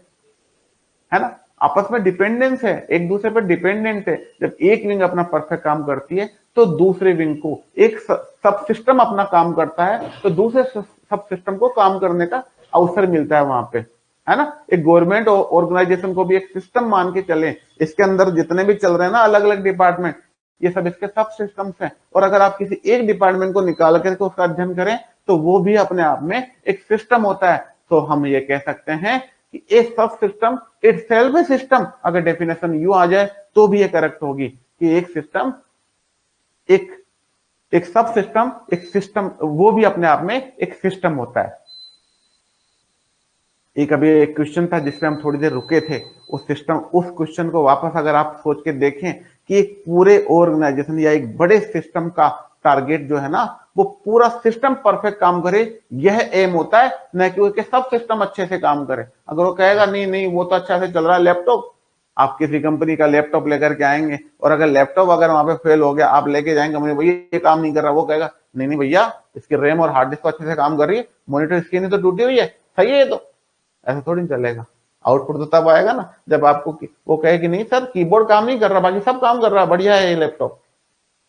ना। आपस में डिपेंडेंस है, एक दूसरे पर डिपेंडेंट है। जब एक विंग अपना परफेक्ट काम करती है तो दूसरे विंग को, एक सब सिस्टम अपना काम करता है तो दूसरे सब सिस्टम को काम करने का अवसर मिलता है वहां पे, है ना। एक गवर्नमेंट ऑर्गेनाइजेशन को भी एक सिस्टम मान के चले, इसके अंदर जितने भी चल रहे हैं ना अलग अलग डिपार्टमेंट, ये सब इसके सब सिस्टम्स हैं। और अगर आप किसी एक डिपार्टमेंट को निकाल करके उसका अध्ययन करें तो वो भी अपने आप में एक सिस्टम होता है। तो हम ये कह सकते हैं कि ए सब सिस्टम इटसेल्फ ए सिस्टम। अगर डेफिनेशन यू आ जाए तो भी ये करेक्ट होगी कि एक सिस्टम, एक एक सब सिस्टम, एक सिस्टम, वो भी अपने आप में एक सिस्टम होता है। एक अभी एक क्वेश्चन था जिसमें हम थोड़ी देर रुके थे, उस सिस्टम, उस क्वेश्चन को वापस अगर आप सोच के देखें कि एक पूरे ऑर्गेनाइजेशन या एक बड़े सिस्टम का टारगेट जो है ना, वो पूरा सिस्टम परफेक्ट काम करे, यह एम होता है, न कि उसके सब सिस्टम अच्छे से काम करे। अगर वो कहेगा नहीं नहीं वो तो अच्छा से चल रहा है लैपटॉप, आप किसी कंपनी का लैपटॉप लेकर के आएंगे और अगर लैपटॉप अगर वहां पे फेल हो गया, आप लेके जाएंगे मुझे भैया ये काम नहीं कर रहा, वो कहेगा नहीं नहीं भैया इसकी रैम और हार्ड डिस्क अच्छे से काम कर रही है, मॉनिटर स्क्रीन ही तो टूटी हुई है, सही है ये तो। ऐसा थोड़ी चलेगा। आउटपुट तो तब आएगा ना जब आपको वो कहे कि नहीं सर कीबोर्ड काम नहीं कर रहा, बाकी सब काम कर रहा है, बढ़िया है ये लैपटॉप।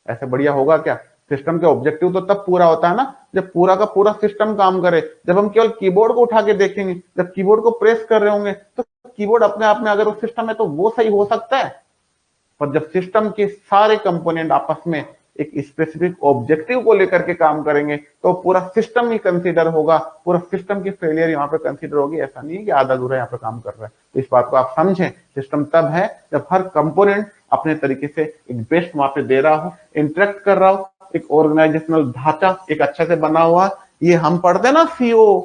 ऐसे बढ़िया होगा क्या? सिस्टम के ऑब्जेक्टिव तो तब पूरा होता है ना जब पूरा का पूरा सिस्टम काम करे। जब हम केवल कीबोर्ड को उठा के देखेंगे, जब कीबोर्ड को प्रेस कर रहे होंगे तो कीबोर्ड अपने आप में अगर उस सिस्टम है तो वो सही हो सकता है, पर जब सिस्टम के सारे कंपोनेंट आपस में एक स्पेसिफिक ऑब्जेक्टिव को लेकर के काम करेंगे तो पूरा सिस्टम ही कंसीडर होगा, पूरा सिस्टम की फेलियर यहाँ पे कंसीडर होगी। ऐसा नहीं है कि आधा अधूरा यहाँ पे काम कर रहा है। तो इस बात को आप समझें, सिस्टम तब है जब हर कंपोनेंट अपने तरीके से एक बेस्ट वहां पे दे रहा हो, इंटरेक्ट कर रहा हो, एक ऑर्गेनाइजेशनल ढांचा एक अच्छा से बना हुआ। ये हम पढ़ते हैं ना सीओ,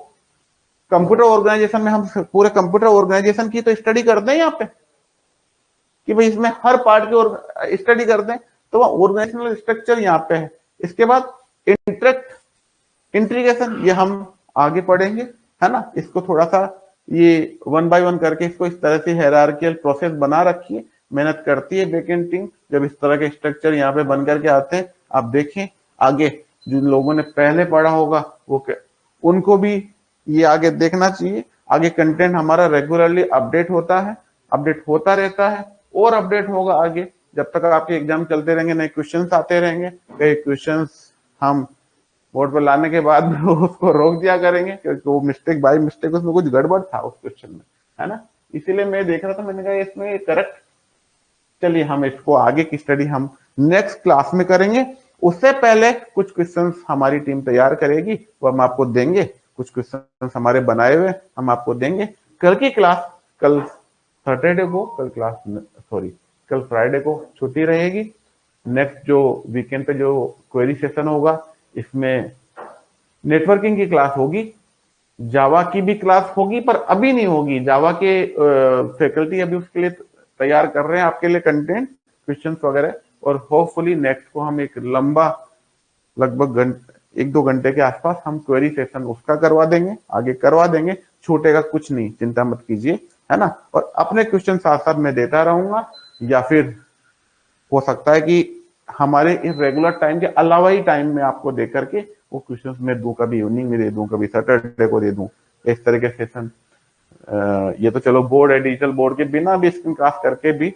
कंप्यूटर ऑर्गेनाइजेशन में हम पूरे कंप्यूटर ऑर्गेनाइजेशन की तो स्टडी करते हैं यहाँ पे कि भाई इसमें हर पार्ट की स्टडी करते हैं, तो वह ऑर्गेनाइजेशनल स्ट्रक्चर यहाँ पे है। इसके बाद इंटरेक्ट, इंट्रीगेशन, ये हम आगे पढ़ेंगे, है ना। इसको थोड़ा सा ये वन बाय वन करके इसको इस तरह से हायरार्कियल प्रोसेस बना रखिए, मेहनत करती है बैकएंड टीम जब इस तरह के स्ट्रक्चर यहाँ पे बन करके आते हैं। आप देखें आगे जिन लोगों ने पहले पढ़ा होगा वो उनको भी ये आगे देखना चाहिए। आगे कंटेंट हमारा रेगुलरली अपडेट होता है, अपडेट होता रहता है और अपडेट होगा आगे जब तक आपके एग्जाम चलते रहेंगे, नए क्वेश्चंस आते रहेंगे। कई क्वेश्चंस हम बोर्ड पर लाने के बाद उसको रोक दिया करेंगे क्योंकि वो मिस्टेक बाय मिस्टेक उसमें कुछ गड़बड़ था उस क्वेश्चन में, है ना। इसीलिए मैं देख रहा था, मैंने कहा इसमें करेक्ट। चलिए हम इसको आगे की स्टडी हम नेक्स्ट क्लास में करेंगे। उससे पहले कुछ क्वेश्चंस हमारी टीम तैयार करेगी, वो हम आपको देंगे। कुछ क्वेश्चंस हमारे बनाए हुए हम आपको देंगे। कल की क्लास, कल सैटरडे को, कल क्लास सॉरी कल फ्राइडे को छुट्टी रहेगी। नेक्स्ट जो वीकेंड पे जो क्वेरी सेशन होगा इसमें नेटवर्किंग की क्लास होगी, जावा की भी क्लास होगी, पर अभी नहीं होगी। जावा के फैकल्टी अभी उसके लिए तैयार कर रहे हैं आपके लिए कंटेंट, क्वेश्चंस वगैरह। और होपफुली नेक्स्ट को हम एक लंबा लगभग 1-2 घंटे के आसपास हम क्वेरी सेशन उसका करवा देंगे, आगे करवा देंगे। छूटेगा कुछ नहीं, चिंता मत कीजिए, है ना। और अपने क्वेश्चन साथ साथ मैं देता रहूंगा, या फिर हो सकता है कि हमारे इस रेगुलर टाइम के अलावा ही टाइम में आपको दे करके वो क्वेश्चंस मैं दूं, कभी इवनिंग में दे दूं, कभी सैटरडे को दे दूं, इस तरह के सेशन। ये तो चलो बोर्ड है, डिजिटल बोर्ड के बिना भी स्क्रीन कास्ट करके भी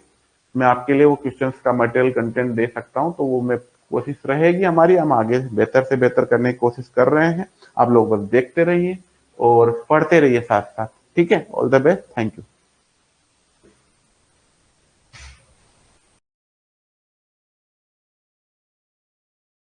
मैं आपके लिए वो क्वेश्चंस का मटेरियल कंटेंट दे सकता हूं, तो वो मैं कोशिश रहेगी हमारी, हम आगे बेहतर से बेहतर करने की कोशिश कर रहे हैं। आप लोग बस देखते रहिए और पढ़ते रहिए साथ साथ। ठीक है, all the best, thank you.